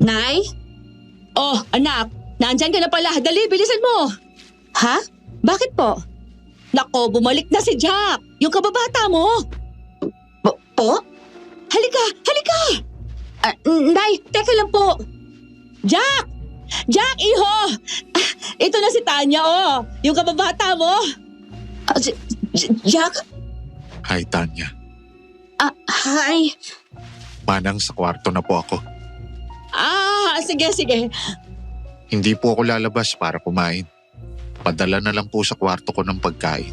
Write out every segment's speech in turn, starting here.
Nay? Oh, anak, nandyan ka na pala. Dali, bilisan mo. Ha? Bakit po? Nako, bumalik na si Jack. Yung kababata mo. Po? Halika, halika. Nay, teka lang po. Jack! Jack, iho! Ito na si Tanya, oh. Yung kababata mo. Jack? Hi, Tanya. Hi. Manang, sa kwarto na po ako. Sige. Hindi po ako lalabas para kumain. Padala na lang po sa kwarto ko ng pagkain.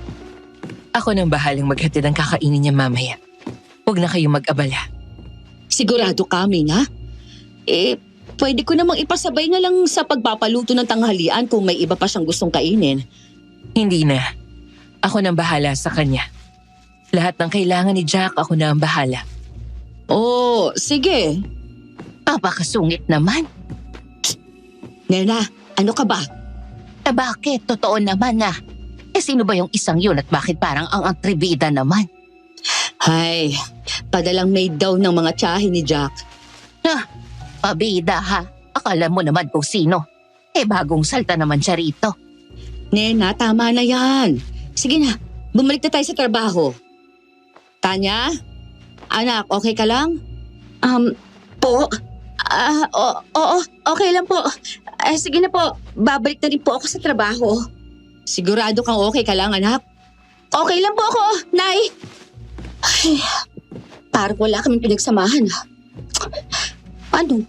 Ako nang bahalang maghatid ang kakainin niya mamaya. Huwag na kayong mag-abala. Sigurado kami, ha? Pwede ko namang ipasabay na lang sa pagpapaluto ng tanghalian kung may iba pa siyang gustong kainin. Hindi na. Ako nang bahala sa kanya. Lahat ng kailangan ni Jack, ako na ang bahala. Oh, sige. Papakasungit naman. Nena, ano ka ba? Bakit? Totoo naman na. Sino ba yung isang yun at bakit parang ang atribida naman? Hay, padalang maid daw ng mga tiyahin ni Jack. Pabida ha. Akala mo naman kung sino. Bagong salta naman siya rito. Nena, tama na yan. Sige na, bumalik na tayo sa trabaho. Tanya? Anak, okay ka lang? Po? Oo, okay lang po. Sige na po, babalik na rin po ako sa trabaho. Sigurado kang okay ka lang, anak? Okay lang po ako, Nay. Ay, parang wala kaming pinagsamahan. Ano?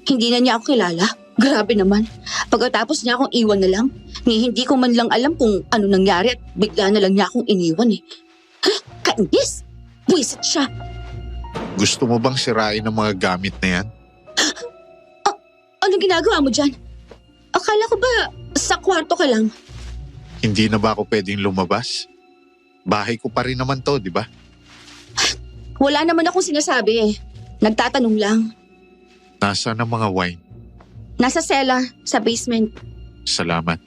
Hindi na niya ako kilala? Grabe naman. Pagkatapos niya akong iwan na lang, hindi ko man lang alam kung ano nangyari at bigla na lang niya akong iniwan eh. Kainis! Buwisit siya. Gusto mo bang sirain ang mga gamit na yan? Anong ginagawa mo dyan? Akala ko ba sa kwarto ka lang? Hindi na ba ako pwedeng lumabas? Bahay ko pa rin naman to, di ba? Wala naman akong sinasabi eh. Nagtatanong lang. Nasaan ang mga wine? Nasa cellar, sa basement. Salamat.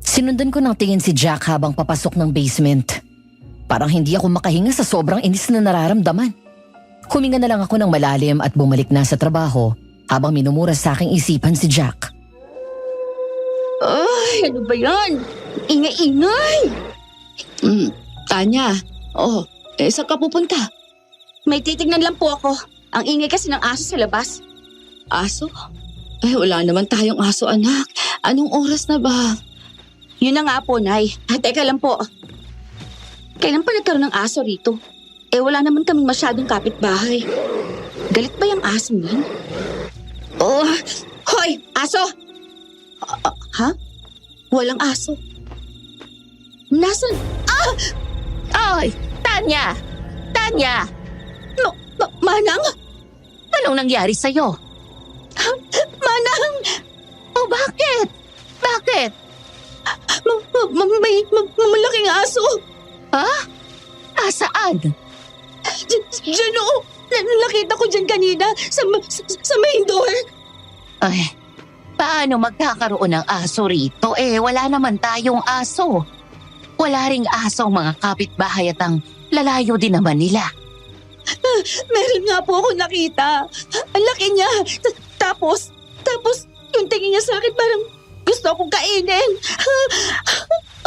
Sinundan ko ng tingin si Jack habang papasok ng basement. Parang hindi ako makahinga sa sobrang inis na nararamdaman. Huminga na lang ako ng malalim at bumalik na sa trabaho habang minumura sa aking isipan si Jack. Ay, ano ba yan? Ingay-ingay! Tanya, saan ka pupunta? May titignan lang po ako. Ang ingay kasi ng aso sa labas. Aso? Ay, wala naman tayong aso, anak. Anong oras na ba? Yun na nga po, Nay. Teka lang po. Kailan pa nagkaroon ng aso rito? Wala naman kaming masyadong kapitbahay. Galit ba yung aso niyan? Oh, hoy! Aso! Ha? Walang aso. Nasaan? Ay! Tanya! Tanya! Manang? Anong nangyari sa'yo? Manang! Bakit? Bakit? May malaking aso. Ha? Saan? Diyan o. Nakita ko dyan kanina sa main door. Ay, paano magkakaroon ng aso rito? Wala naman tayong aso. Wala ring aso ang mga kapitbahay at ang lalayo din naman nila. Meron nga po ako nakita. Ang laki niya. Tapos yung tingin niya sa akin parang gusto akong kainin.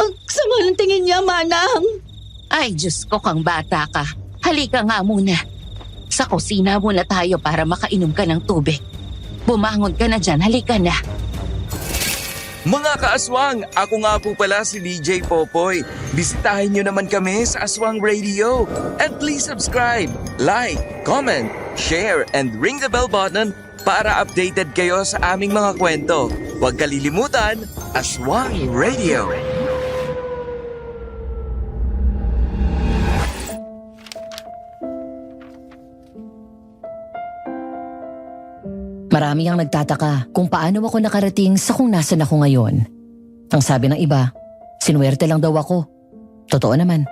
Ang sama ng tingin niya, Manang. Ay, Diyos ko kang bata ka. Halika nga muna. Sa kusina muna tayo para makainom ka ng tubig. Bumangon ka na dyan, halika na. Mga kaaswang, ako nga po pala si DJ Popoy. Bisitahin nyo naman kami sa Aswang Radio. And please subscribe, like, comment, share, and ring the bell button para updated kayo sa aming mga kwento. Huwag kalilimutan, Aswang Radio. Marami ang nagtataka kung paano ako nakarating sa kung nasan ako ngayon. Ang sabi ng iba, sinuwerte lang daw ako. Totoo naman.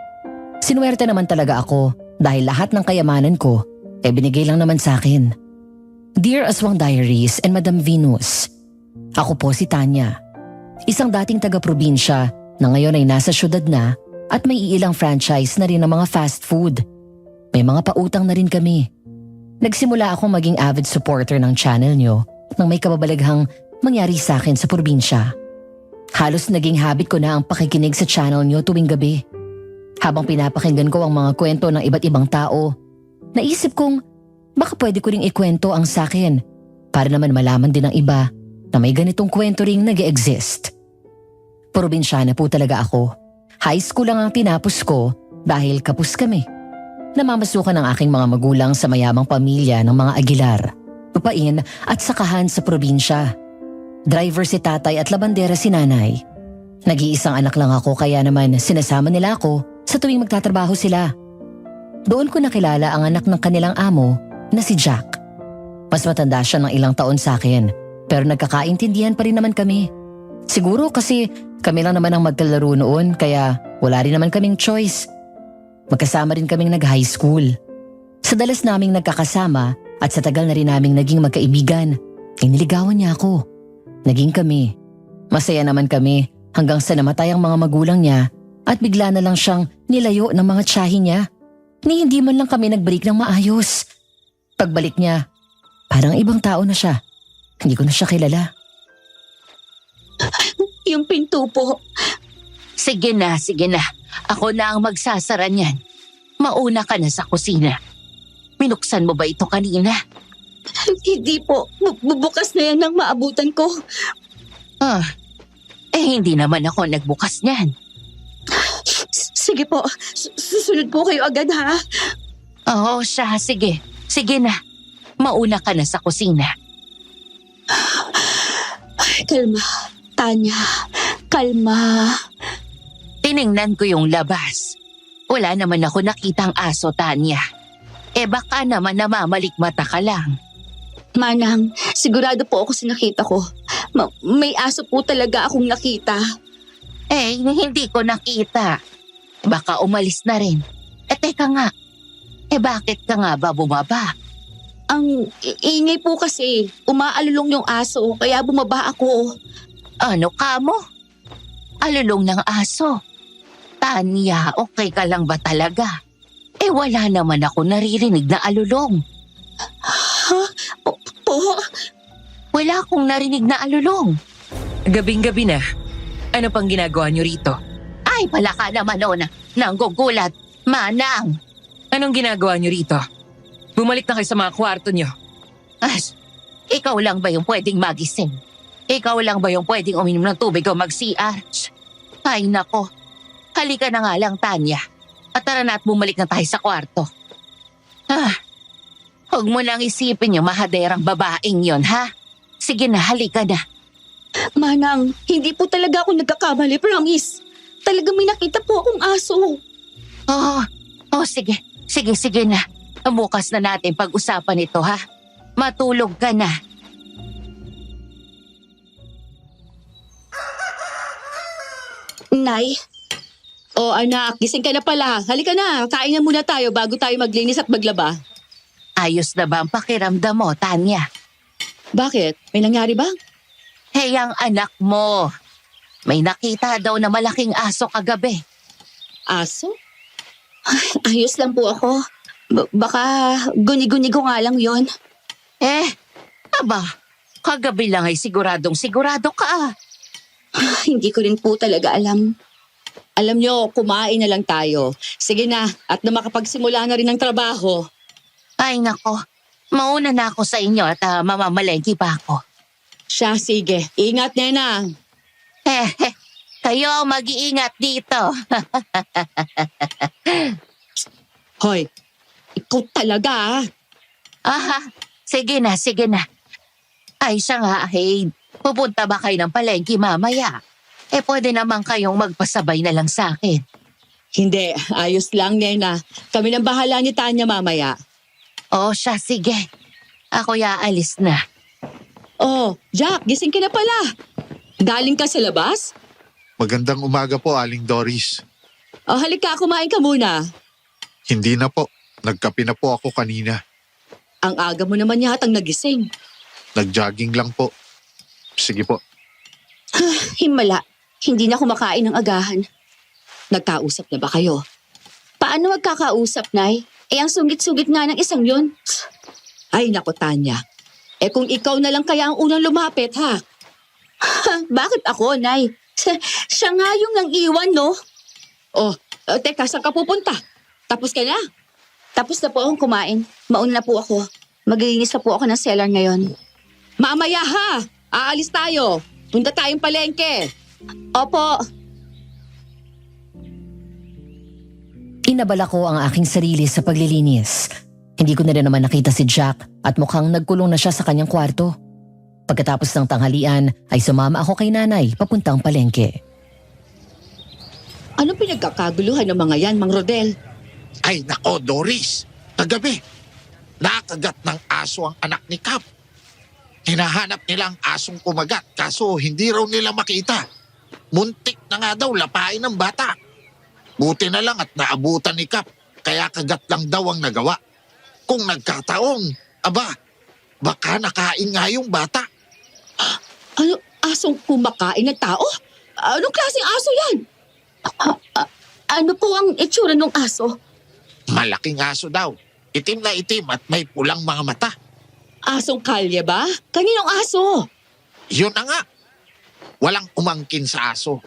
Sinuwerte naman talaga ako dahil lahat ng kayamanan ko binigay lang naman sa akin. Dear Aswang Diaries and Madam Venus, ako po si Tanya. Isang dating taga-probinsya na ngayon ay nasa syudad na at may ilang franchise na rin ng mga fast food. May mga pautang na rin kami. nagsimula akong maging avid supporter ng channel nyo nang may kababalaghang mangyari sa akin sa probinsya. Halos naging habit ko na ang pakikinig sa channel nyo tuwing gabi. Habang pinapakinggan ko ang mga kwento ng iba't ibang tao, naisip kong baka pwede ko ring ikwento ang sakin para naman malaman din ng iba na may ganitong kwento ring nag-exist. Probinsyana po talaga ako. High school lang ang tinapos ko dahil kapus kami. Namamasukan ng aking mga magulang sa mayamang pamilya ng mga Aguilar, lupain at sakahan sa probinsya. Driver si tatay at labandera si nanay. Nag-iisang anak lang ako kaya naman sinasama nila ako sa tuwing magtatrabaho sila. Doon ko nakilala ang anak ng kanilang amo na si Jack. Mas matanda siya ng ilang taon sa akin pero nagkakaintindihan pa rin naman kami. Siguro kasi kami lang naman ang magkalaro noon kaya wala rin naman kaming choice. Magkasama rin kaming nag-high school. Sa dalas naming nagkakasama at sa tagal na rin naming naging magkaibigan, iniligawan niya ako. Naging kami. Masaya naman kami hanggang sa namatay ang mga magulang niya at bigla na lang siyang nilayo ng mga tiyahin niya. Ni hindi man lang kami nag-break ng maayos. Pagbalik niya, parang ibang tao na siya. Hindi ko na siya kilala. Yung pinto po. Sige na, sige na. Ako na ang magsasara niyan. Mauna ka na sa kusina. Binuksan mo ba ito kanina? Hindi po. Bubukas na yan nang maabutan ko. Hindi naman ako nagbukas niyan. Sige po. Susunod po kayo agad ha. Oo, siya. Sige. Sige na. Mauna ka na sa kusina. Kalma. Tanya. Kalma. Tiningnan ko yung labas. Wala naman ako nakitang aso, Tanya. Baka naman namamalikmata ka lang. Manang, sigurado po ako sa nakita ko. May aso po talaga akong nakita. Hindi ko nakita. Baka umalis na rin. Teka nga. Bakit ka nga ba bumaba? Ang ingay po kasi. Umaalulong yung aso, kaya bumaba ako. Ano ka mo? Alulong ng aso. Tanya, okay ka lang ba talaga? Wala naman ako naririnig na alulong. Ha? Po? Wala akong narinig na alulong. Gabing-gabi na. Ano pang ginagawa niyo rito? Ay, pala ka naman nanggugulat. Manang! Anong ginagawa niyo rito? Bumalik na kayo sa mga kwarto niyo. Ikaw lang ba yung pwedeng magising? Ikaw lang ba yung pwedeng uminom ng tubig o mag-CR? Ay nako, halika na nga lang, Tanya. At tara na at bumalik na tayo sa kwarto. Huwag mo nang isipin yung mahaderang babaeng yon, ha? Sige na, halika na. Manang, hindi po talaga ako nagkakamali, promise. Talaga may nakita po akong aso. Sige. Sige na. Bukas na natin pag-usapan ito, ha? Matulog ka na. Nay? Anak, gising ka na pala. Halika na, kain na muna tayo bago tayo maglinis at maglaba. Ayos na ba ang pakiramdam mo, Tanya? Bakit? May nangyari ba? Ang anak mo. May nakita daw na malaking aso kagabi. Aso? Ay, ayos lang po ako. Baka guni-guni ko nga lang yon. Kagabi lang ay sigurado ka. Hindi ko rin po talaga alam. Alam nyo, kumain na lang tayo. Sige na, at na makapagsimula na rin ng trabaho. Ay nako, mauna na ako sa inyo at mamamalengki pa ako. Siya, sige. Ingat, Nena. Kayo mag-iingat dito. Hoy, ikaw talaga Sige na. Ay siya nga, pupunta ba kayo ng palengke mamaya? Pwede naman kayong magpasabay na lang sa akin. Hindi, ayos lang, Nena. Kami nang bahala ni Tanya mamaya. Siya, sige. Ako aalis na. Jack, gising ka na pala. Galing ka sa labas? Magandang umaga po, Aling Doris. Halika, kumain ka muna. Hindi na po. Nagkape na po ako kanina. Ang aga mo naman yatang nagising. Nag-jogging lang po. Sige po. Himala, hindi na kumakain ng agahan. Nagkausap na ba kayo? Paano magkakausap, Nay? Ang sungit-sungit nga ng isang yun. Ay, naku, Tanya. Kung ikaw na lang kaya ang unang lumapit, ha? Bakit ako, Nay? Siya nga yung nang iwan, no? Teka, saan ka pupunta? Tapos ka na? Tapos na po akong kumain. Mauna na po ako. Maglilinis na po ako ng cellar ngayon. Mamaya, ha? Aalis tayo. Punta tayong palengke. Opo. Inabala ko ang aking sarili sa paglilinis. Hindi ko na rin naman nakita si Jack at mukhang nagkulong na siya sa kanyang kwarto. Pagkatapos ng tanghalian ay sumama ako kay nanay papuntang palengke. Anong pinagkakaguluhan ng mga yan, Mang Rodel? Ay nako, Doris. Kagabi, nakagat ng aso ang anak ni Cap. Hinahanap nila ang asong kumagat kaso hindi raw nila makita. Muntik na nga daw lapain ng bata. Buti na lang at naabutan ni Cap kaya kagat lang daw ang nagawa. Kung nagkataon, baka nakain nga yung bata. Ano, asong kumakain ng tao? Anong klaseng aso yan? Ano po ang itsura ng aso? Malaking aso daw. Itim na itim at may pulang mga mata. Asong kalye ba? Kaninong aso? Yun na nga. Walang umangkin sa aso.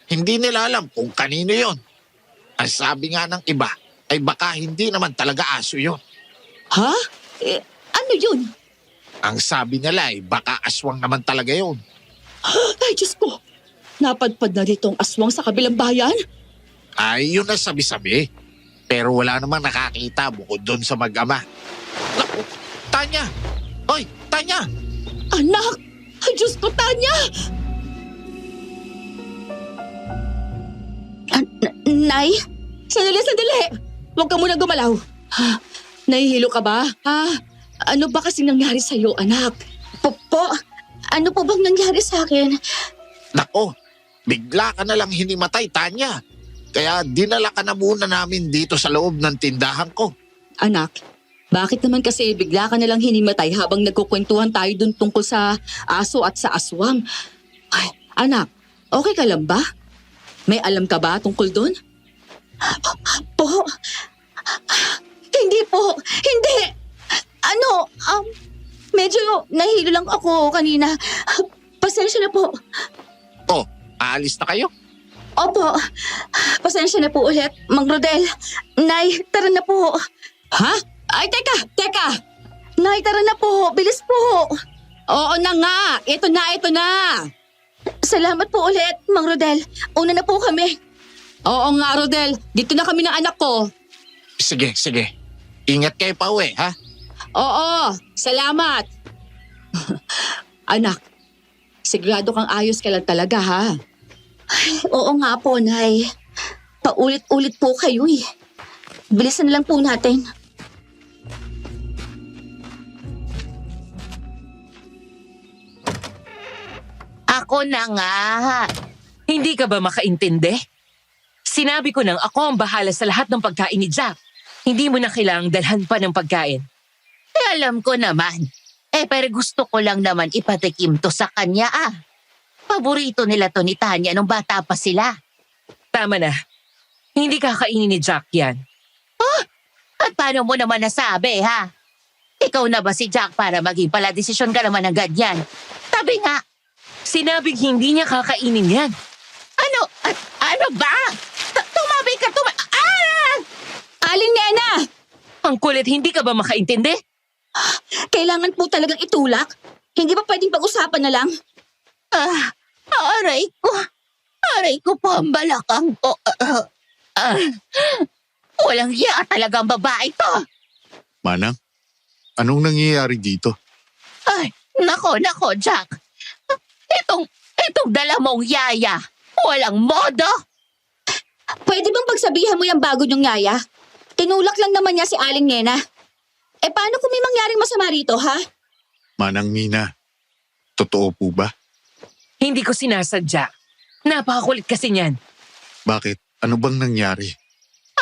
Hindi nila alam kung kanino yon. Ang sabi nga ng iba ay baka hindi naman talaga aso yon. Ha? Ano yun? Ang sabi nila ay baka aswang naman talaga yon. Ay, Diyos ko. Napadpad na dito ang aswang sa kabilang bayan? Ay, yun ang sabi-sabi. Pero wala namang nakakita bukod doon sa mag-ama. Naku, Tanya! Hoy, Tanya! Anak! Ay, Diyos ko, Tanya! Nay? Sandali! Huwag ka muna gumalaw. Nahihilo ka ba? Ha? Ano ba kasing nangyari sa'yo, anak? Po? Ano po bang nangyari sa akin? Nako, bigla ka na lang hinimatay, Tanya. Kaya dinala ka na muna namin dito sa loob ng tindahan ko. Anak, bakit naman kasi bigla ka nalang hinimatay habang nagkukwentuhan tayo dun tungkol sa aso at sa aswang? Ay, anak, okay ka lang ba? May alam ka ba tungkol dun? Po? Hindi po. Hindi. Medyo nahilo lang ako kanina. Pasensya na po. Oh, aalis na kayo? Opo. Pasensya na po ulit, Mang Rodel. Nay, tara na po. Ha? Ay, teka! Nay, tara na po. Bilis po. Oo na nga. Ito na. Salamat po ulit, Mang Rodel. Una na po kami. Oo nga, Rodel. Dito na kami ng anak ko. Sige. Ingat kayo pa uwi, ha? Oo, salamat. Anak, sigurado kang ayos ka lang talaga, ha? Ay, oo nga po, Nay. Paulit-ulit po kayo eh. Bilisan na lang po natin. Ako na nga. Hindi ka ba makaintindi? Sinabi ko nang ako ang bahala sa lahat ng pagkain ni Jack. Hindi mo na kailangang dalhan pa ng pagkain. Alam ko naman. Pero gusto ko lang naman ipatikim to sa kanya Paborito nila to ni Tanya nung bata pa sila. Tama na. Hindi kakainin ni Jack yan. At paano mo naman nasabi, ha? Ikaw na ba si Jack para maging pala desisyon ka naman ng ganyan? Sabi nga. Sinabing hindi niya kakainin yan. Ano ba? Tumabi ka, Aling Nena! Ang kulit, hindi ka ba makaintindi? Kailangan po talagang itulak? Hindi ba pwedeng pag-usapan na lang? Aray ko. Aray ko po ang balakang ko. Walang hiya talagang babae to. Manang, anong nangyayari dito? Ay, nako, Jack. Itong dala mong yaya. Walang modo. Pwede bang pagsabihan mo yung bago niyong yaya? Tinulak lang naman niya si Aling Nena. Paano kung may mangyaring masama rito, ha? Manang Mina, totoo po ba? Hindi ko sinasadya. Napakakulit kasi niyan. Bakit? Ano bang nangyari?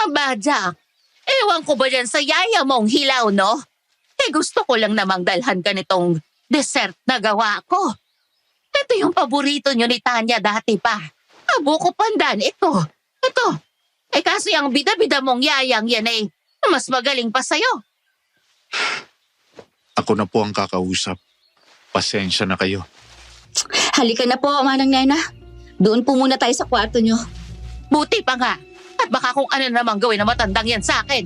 Aba, Jack. Ewan ko ba dyan sa yaya mong hilaw, no? Gusto ko lang namang dalhan ka nitong dessert na gawa ko. Ito yung paborito nyo ni Tanya dati pa. Buko pandan, ito. Kaso yung bida-bida mong yayang yan mas magaling pa sa'yo. Ako na po ang kakausap. Pasensya na kayo. Halika na po, Manang Nena. Doon po muna tayo sa kwarto nyo. Buti pa nga. At baka kung ano namang gawin na matandang yan sa akin.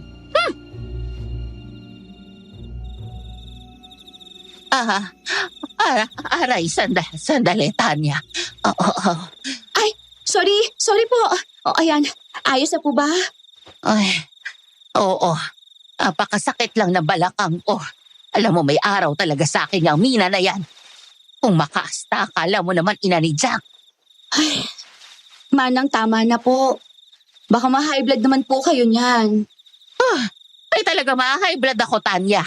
Aray, sandali, Tanya. Oo. Sorry po. Ayan. Ayos na po ba? Ay, oo. Napakasakit lang ng balakang ko. Alam mo, may araw talaga sa akin yung mina na yan. Kung makaasta, akala mo naman ina ni Jack. Manang, tama na po. Baka ma-high blood naman po kayo niyan. Ay talaga ma-high blood ako, Tanya.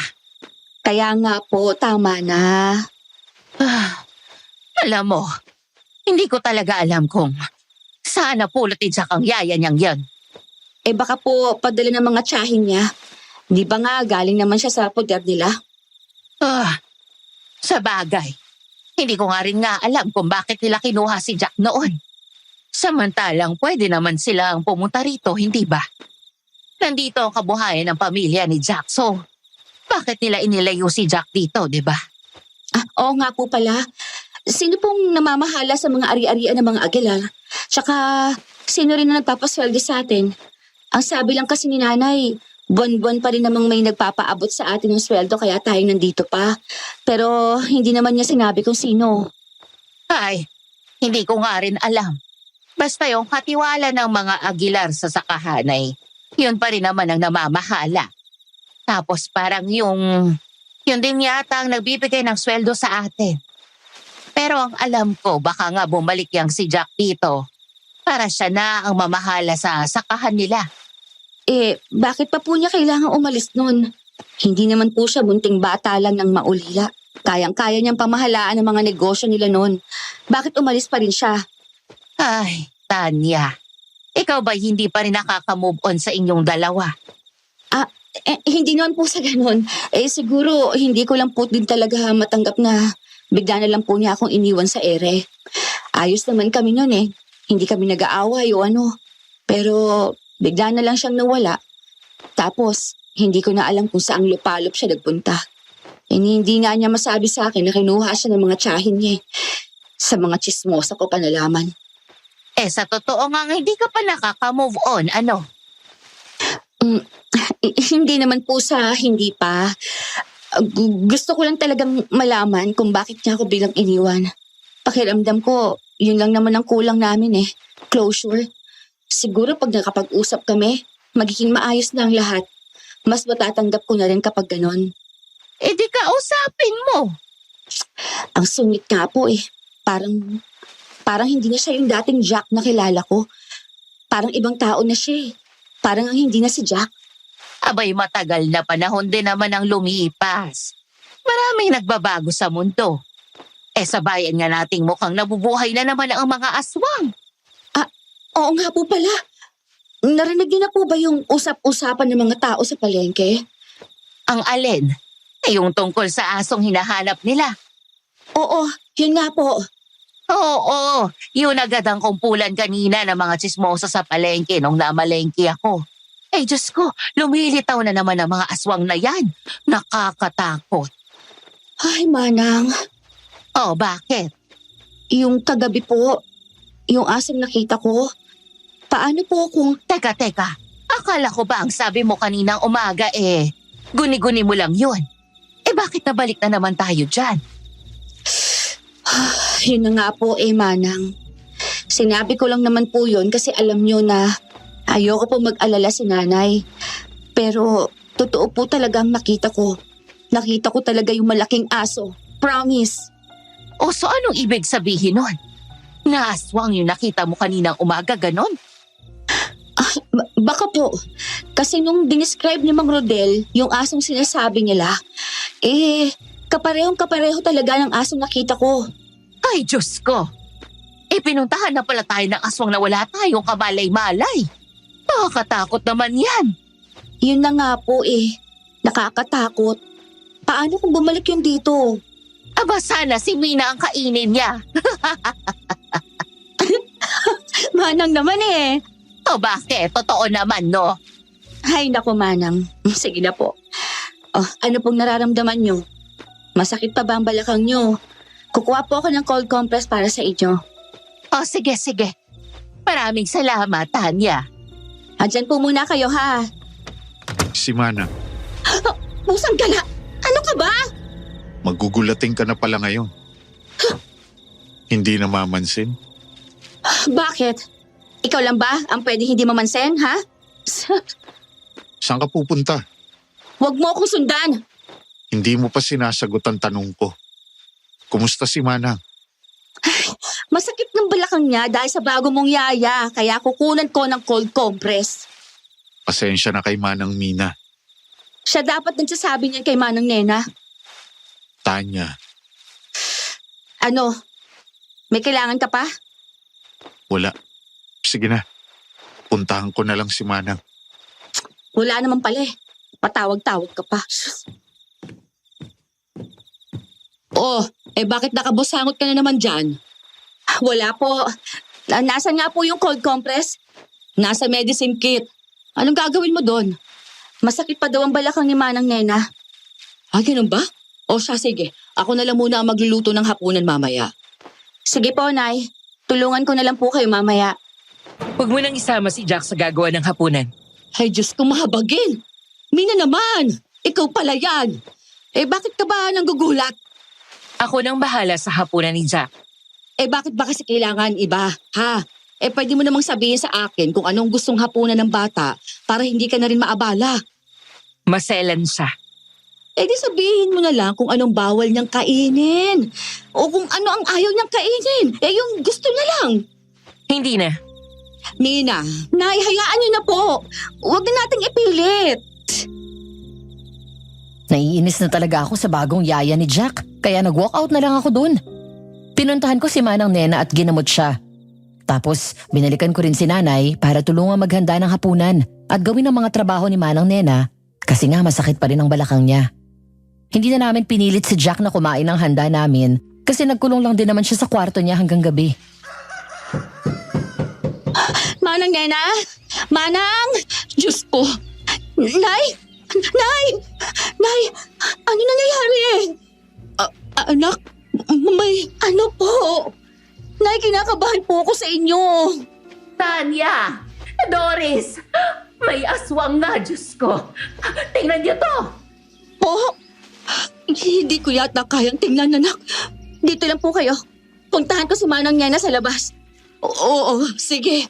Kaya nga po, tama na. Alam mo, hindi ko talaga alam kung sana pulot ni Jack ang yaya niyang yan. Baka po padala ng mga tiyahin niya. Di ba nga galing naman siya sa poder nila? Sa bagay, hindi ko nga rin nga alam kung bakit nila kinuha si Jack noon. Samantalang pwede naman silang pumunta rito, hindi ba? Nandito ang kabuhayan ng pamilya ni Jack, so bakit nila inilayo si Jack dito, di ba? Oo nga po pala. Sino pong namamahala sa mga ari-arian ng mga Aguilar? Tsaka, sino rin na nagpapasweldo sa atin? Ang sabi lang kasi ni nanay, buwan-buwan pa rin namang may nagpapaabot sa atin ng sweldo kaya tayo nandito pa. Pero hindi naman niya sinabi kung sino. Ay, hindi ko nga rin alam. Basta yung katiwala ng mga Aguilar sa sakahan ay yun pa rin naman ang namamahala. Tapos parang yun din yata ang nagbibigay ng sweldo sa atin. Pero ang alam ko, baka nga bumalik yang si Jack dito para siya na ang mamahala sa sakahan nila. Bakit pa po niya kailangan umalis nun? Hindi naman po siya bunting bata lang ng maulila. Kayang-kaya niyang pamahalaan ang mga negosyo nila nun. Bakit umalis pa rin siya? Ay, Tanya, ikaw ba hindi pa rin nakaka-move on sa inyong dalawa? Hindi naman po sa ganun. Siguro hindi ko lang po din talaga matanggap na bigla na lang po niya akong iniwan sa ere. Ayos naman kami nun eh. Hindi kami nag-aaway o ano. Pero bigla na lang siyang nawala. Tapos, hindi ko na alam kung saang lupalop siya nagpunta. Hindi nga niya masabi sa akin na kinuha siya ng mga tiyahin niya eh. Sa mga chismosa ko pa nalaman. Sa totoo nga hindi ka pa nakaka-move on, ano? Hindi naman po sa hindi pa. Gusto ko lang talagang malaman kung bakit niya ako bilang iniwan. Pakiramdam ko, yun lang naman ang kulang namin eh. Closure. Siguro pag nakapag-usap kami, magiging maayos na ang lahat. Mas matatanggap ko na rin kapag ganon. Di kausapin mo. Ang sungit nga po eh. Parang hindi na siya yung dating Jack na kilala ko. Parang ibang tao na siya eh. Parang ang hindi na si Jack. Abay, matagal na panahon din naman ang lumipas. Maraming nagbabago sa mundo. Sa bayan nga nating mukhang nabubuhay na naman ang mga aswang. Oo nga po pala. Narinig niyo na po ba yung usap-usapan ng mga tao sa palengke? Ang alin? Yung tungkol sa asong hinahanap nila. Oo, yun nga po. Oo, yun agad ang kumpulan kanina ng mga chismosa sa palengke nung namalengke ako. Diyos ko, lumilitaw na naman ang mga aswang na yan. Nakakatakot. Ay, Manang. Bakit? Yung kagabi po, yung asong nakita ko, paano po kung... Teka. Akala ko ba ang sabi mo kaninang umaga guni-guni mo lang yun? Bakit nabalik na naman tayo dyan? Yun na nga po Manang. Sinabi ko lang naman po yun kasi alam nyo na ayoko po mag-alala si nanay. Pero totoo po talaga ang nakita ko. Nakita ko talaga yung malaking aso. Promise. So anong ibig sabihin nun? Naaswang yung nakita mo kaninang umaga, ganon? Baka po. Kasi nung dinescribe ni Mang Rodel yung asong sinasabi nila, kaparehong-kapareho talaga ng asong nakita ko. Ay, Diyos ko! Pinuntahan na pala tayo ng aswang na wala tayong kamalay-malay. Nakakatakot naman yan. Yun na nga po nakakatakot. Paano kung bumalik yun dito? Aba sana si Mina ang kainin niya. Manang naman Bakit? Totoo naman, no? Ay, naku Manang. Sige na po. Ano pong nararamdaman nyo? Masakit pa ba ang balakang nyo? Kukuha po ako ng cold compress para sa inyo. Oh, sige, sige. Maraming salamat, Tanya. Andyan po muna kayo ha. Si Manang, Pusang gala! Ano ka ba? magugulating ka na pala ngayon. Hindi na mamansin. Bakit? Ikaw lang ba ang pwede hindi mamansin, ha? Saan ka pupunta? Huwag mo akong sundan. Hindi mo pa sinasagot ang tanong ko. Kumusta si Manang? Masakit ng balakang niya dahil sa bago mong yaya, kaya kukunan ko ng cold compress. Pasensya na kay Manang Mina. Siya dapat nagsasabi niyan kay Manang Nena. Tanya, Ano? May kailangan ka pa? wala. Sige na. Puntahan ko na lang si Manang. Wala naman pala eh. Patawag-tawag ka pa. Oh, bakit nakabusangot ka na naman dyan? Wala po. Nasaan nga po yung cold compress? Nasa medicine kit. Anong gagawin mo doon? Masakit pa daw ang balakang ni Manang Nena. Ganun ba? O siya, sige. Ako na lang muna ang magluluto ng hapunan mamaya. Sige po, Nay. Tulungan ko na lang po kayo mamaya. Huwag mo nang isama si Jack sa gagawa ng hapunan. Ay, Diyos ko, mahabagin. Mina naman. Ikaw pala yan. Bakit ka ba nanggugulat? Ako nang bahala sa hapunan ni Jack. Bakit ba kasi kailangan iba, ha? Pwede mo namang sabihin sa akin kung anong gustong hapunan ng bata para hindi ka na rin maabala. Maselan siya. Di sabihin mo na lang kung anong bawal niyang kainin. O kung ano ang ayaw niyang kainin. Yung gusto niya lang. Hindi na. Mina, Nay, hayaan niyo na po. Huwag na nating ipilit. Naiinis na talaga ako sa bagong yaya ni Jack, kaya nag-walk out na lang ako dun. Pinuntahan ko si Manang Nena at ginamot siya. Tapos binalikan ko rin si Nanay para tulungan maghanda ng hapunan at gawin ang mga trabaho ni Manang Nena kasi nga masakit pa rin ang balakang niya. Hindi na namin pinilit si Jack na kumain ng handa namin kasi nagkulong lang din naman siya sa kwarto niya hanggang gabi. Manang Nena? Manang? Diyos ko. Nay! Nay! Nay! Ano nangyayari? Anak? May ano po? Nay, kinakabahan po ako sa inyo. Tanya! Doris! May aswang nga, Diyos ko. Tingnan niyo to! Po? Hindi ko yata kayang tingnan, anak. Dito lang po kayo. Puntahan ko si Manang Nena sa labas. Oo, sige.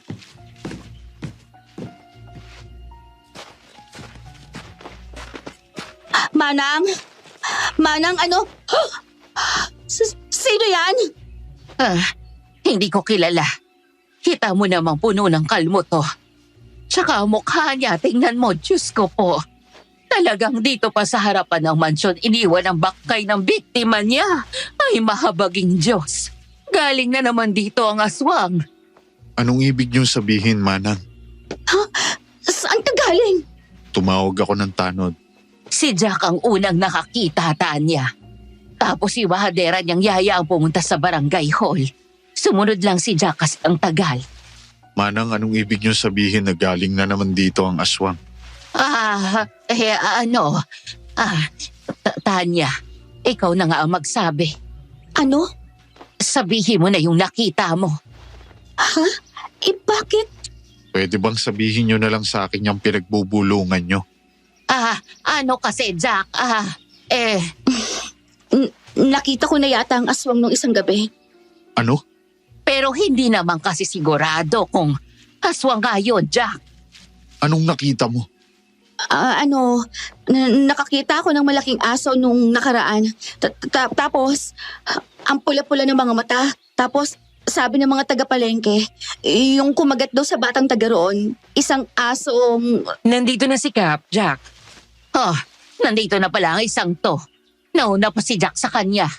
Manang? Manang, ano? Sino yan? Hindi ko kilala. Kita mo namang puno ng kalmo to. Tsaka ang mukha niya, tingnan mo, Diyos ko po. Talagang dito pa sa harapan ng mansyon, iniwan ang bakkay ng biktima niya. Ay, mahabaging Diyos. Galing na naman dito ang aswang. Anong ibig niyong sabihin, Manang? Saan ka galing? Tumawag ako ng tanod. Si Jack ang unang nakakita, Tanya. Tapos si Wahadera niyang yaya ang pumunta sa barangay hall. Sumunod lang si Jack kasi ang tagal. Manang, anong ibig niyong sabihin na galing na naman dito ang aswang? Tanya, ikaw na nga ang magsabi. Ano? Sabihin mo na yung nakita mo. Ha? Bakit? Pwede bang sabihin niyo na lang sa akin yung pinagbubulungan niyo? Ano kasi, Jack? Nakita ko na yata ang aswang nung isang gabi. Ano? Pero hindi naman kasi sigurado kung aswang nga yun, Jack. Anong nakita mo? Nakakita ako ng malaking aso nung nakaraan. Tapos, ang pula-pula ng mga mata. Tapos, sabi ng mga taga-palengke, yung kumagat daw sa batang taga roon, isang asong... Nandito na si Cap, Jack. Nandito na pala ang isang to. Nauna pa si Jack sa kanya.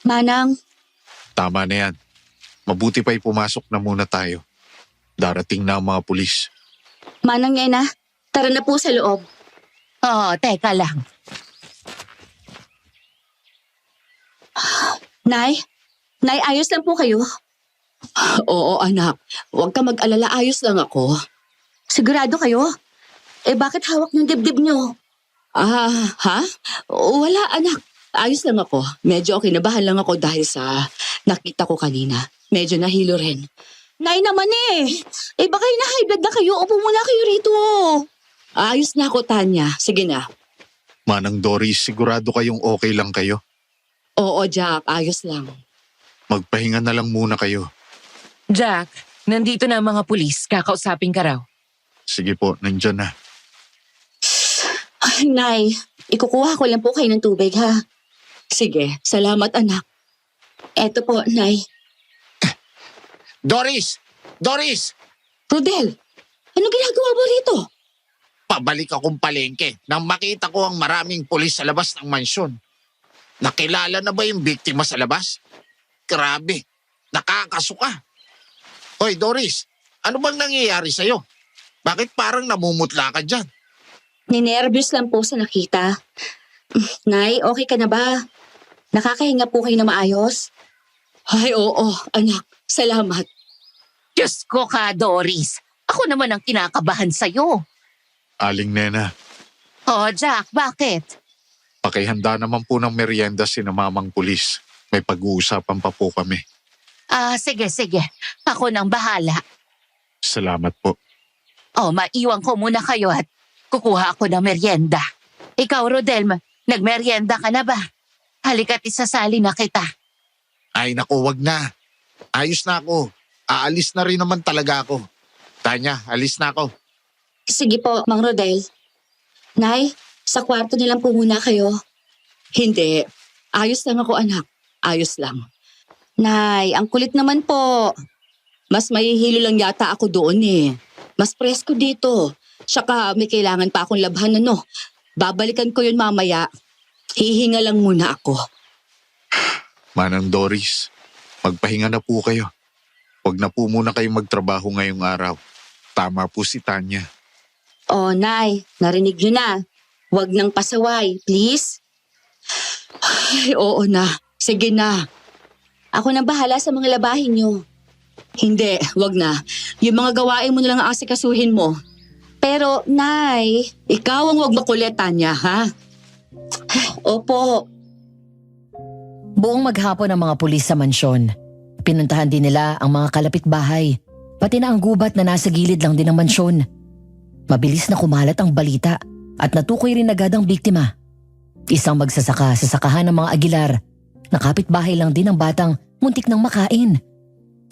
Manang, Tama na yan. Mabuti pa'y pumasok na muna tayo. Darating na ang mga pulis. Manang Nena, tara na po sa loob. Teka lang. Nay, ayos lang po kayo? Oo, anak. Huwag ka mag-alala, ayos lang ako. Sigurado kayo? Bakit hawak ng dibdib nyo? Ha? Wala, anak. Ayos lang ako. Medyo kinabahan lang ako dahil sa nakita ko kanina. Medyo nahilo rin. Nay naman eh. Eh baka high blood na kayo. Upo muna kayo rito. Ayos na ako, Tanya. Sige na. Manang Doris, sigurado kayong okay lang kayo? Oo, Jack. Ayos lang. Magpahinga na lang muna kayo. Jack, nandito na ang mga pulis. Kakausapin ka raw. Sige po, nandyan na. Ay, Nay. Ikukuha ko lang po kayo ng tubig, ha? Sige. Salamat, anak. Eto po, Nay. Doris! Doris! Rodel, ano ginagawa mo rito? Pabalik akong palengke nang makita ko ang maraming pulis sa labas ng mansyon. Nakilala na ba yung biktima sa labas? Grabe, nakakasuka. Hoy Doris, ano bang nangyayari sa'yo? Bakit parang namumutla ka dyan? Ninervyos lang po sa nakita. Nay, okay ka na ba? Nakakahinga po kayo na maayos? Ay, oo, anak. Salamat. Diyos ko ka, Doris. Ako naman ang kinakabahan sa'yo. Aling Nena, Oh, Jack, bakit? pakihanda naman po ng merienda si na mamang pulis. May pag-uusapan pa po kami. Sige. Ako nang bahala. Salamat po. Oh, maiwan ko muna kayo at kukuha ako ng merienda. Ikaw, Rodel, nagmerienda ka na ba? Halika't isasali na kita. Ay naku, wag na. Ayos na ako. Aalis na rin naman talaga ako. Tanya, alis na ako. Sige po, Mang Rodel. Nay, sa kwarto nilang po muna kayo. Hindi. Ayos lang ako, anak. Ayos lang. Nay, ang kulit naman po. Mas mahihilo lang yata ako doon eh. Mas presko dito. Tsaka may kailangan pa akong labhan Babalikan ko yun mamaya. Hihinga lang muna ako. Manang Doris, magpahinga na po kayo. Huwag na po muna kayong magtrabaho ngayong araw. Tama po si Tanya. Oh, Nay, narinig niyo na. Huwag nang pasaway, please. Ay, oo na. Sige na. Ako na bahala sa mga labahin niyo. Hindi, wag na. Yung mga gawain mo na lang ang asikasuhin mo. Pero, Nay, ikaw ang huwag makulit, Tanya, ha? Opo. Buong maghapon ang mga pulis sa mansyon. Pinuntahan din nila ang mga kalapit-bahay, pati na ang gubat na nasa gilid lang din ng mansyon. Mabilis na kumalat ang balita at natukoy rin agad ang biktima. Isang magsasaka sa sakahan ng mga Aguilar. Nakapit-bahay lang din ang batang muntik nang makain.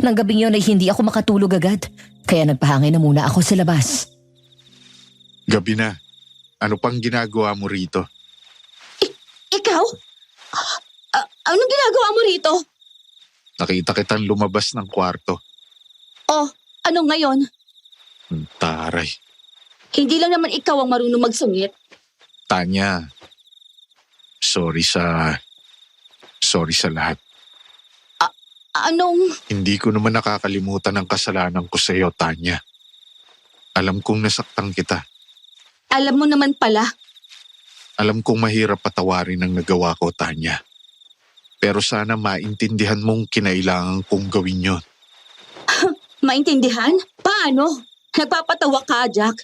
Nang gabing yun ay hindi ako makatulog agad, kaya nagpahangin na muna ako sa labas. Gabi na. Ano pang ginagawa mo rito? Ikaw? Anong ginagawa mo rito? Nakita kitang lumabas ng kwarto. Oh, ano ngayon? Taray. Hindi lang naman ikaw ang marunong magsungit. Tanya, sorry sa lahat. Anong... Hindi ko naman nakakalimutan ang kasalanan ko sa iyo, Tanya. Alam kong nasaktan kita. Alam mo naman pala. Alam kong mahirap patawarin ang nagawa ko, Tanya. Pero sana maintindihan mong kinailangan kong gawin yon. Maintindihan? Paano? Nagpapatawa ka, Jack.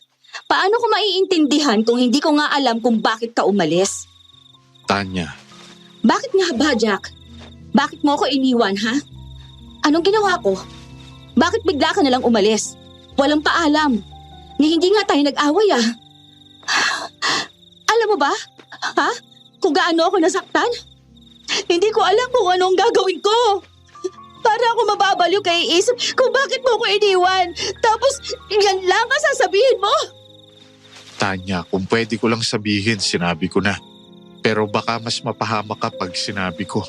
Paano ko maiintindihan kung hindi ko nga alam kung bakit ka umalis? Tanya, Bakit nga ba, Jack? Bakit mo ako iniwan, ha? Anong ginawa ko? Bakit bigla ka nalang umalis? Walang paalam. Ni hindi nga tayo nag-away, ah. Alam mo ba? Ha? Kung gaano ako nasaktan? Hindi ko alam kung anong gagawin ko. Para ako mababaliw kay isip kung bakit mo ako iniwan. Tapos, yan lang ang sasabihin mo? Tanya, kung pwede ko lang sabihin, sinabi ko na. Pero baka mas mapahamak ka pag sinabi ko.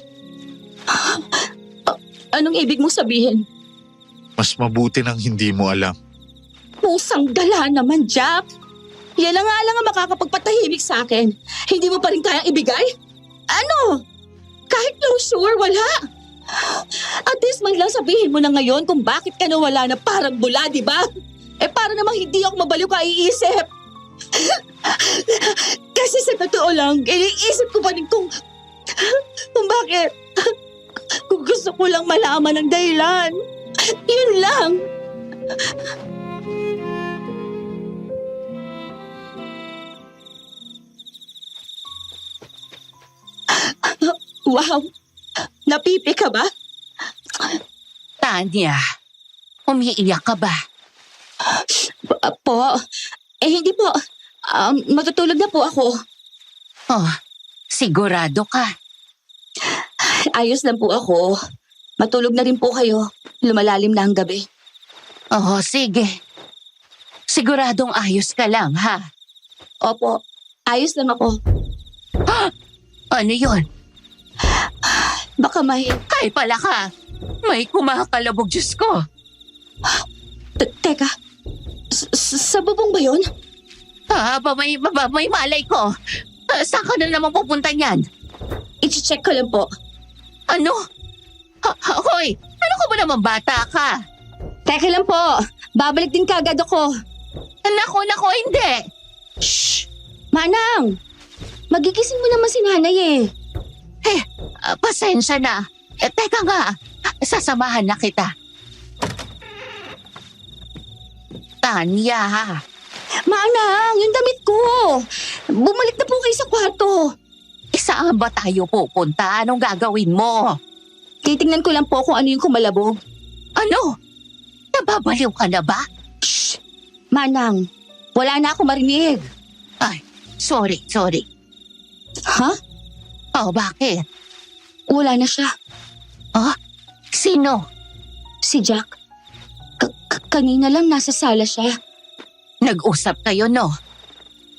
Anong ibig mong sabihin? Mas mabuti nang hindi mo alam. Pusang gala naman, Jack. Yan na nga lang ang makakapagpatahimik sa akin. Hindi mo pa rin kayang ibigay? Ano? Kahit closure, wala. At least man lang sabihin mo na ngayon kung bakit ka nawala na parang bula, di ba? Eh para namang hindi ako mabaliw ka iisip. Kasi sa totoo lang, iniisip ko pa rin kung bakit. Kung gusto ko lang malaman ang dahilan. Yun lang. Wow! Napipi ka ba? Tanya, umiiyak ka ba? Po? Hindi po. Matutulog na po ako. Oh, sigurado ka. Ayos lang po ako. Matulog na rin po kayo. Lumalalim na ang gabi. Oh, sige. Siguradong ayos ka lang, ha? Opo, ayos lang ako. Ano yon? Baka may... Ay pala ka. May kumakalabog, Diyos ko. Teka, sa bubong ba yun? May malay ko. Saan ka na naman pupunta niyan? I-check ko lang po. Ano? Hoy, ano ka ba naman bata ka? Teka lang po, babalik din kagad ako. Nako, hindi. Shh! Manang! Magigising mo naman si nanay eh. Pasensya na. Teka nga, sasamahan na kita. Tanya, Manang, yung damit ko. Bumalik na po kayo sa kwarto. saan ba tayo pupunta? Anong gagawin mo? Titingnan ko lang po kung ano yung kumalabog. Ano? Nababaliw ka na ba? Shh! Manang, wala na ako marinig. Ay, sorry. Ha? Oh, bakit? Wala na siya. Sino? Si Jack. Kanina lang nasa sala siya. Nag-usap kayo, no?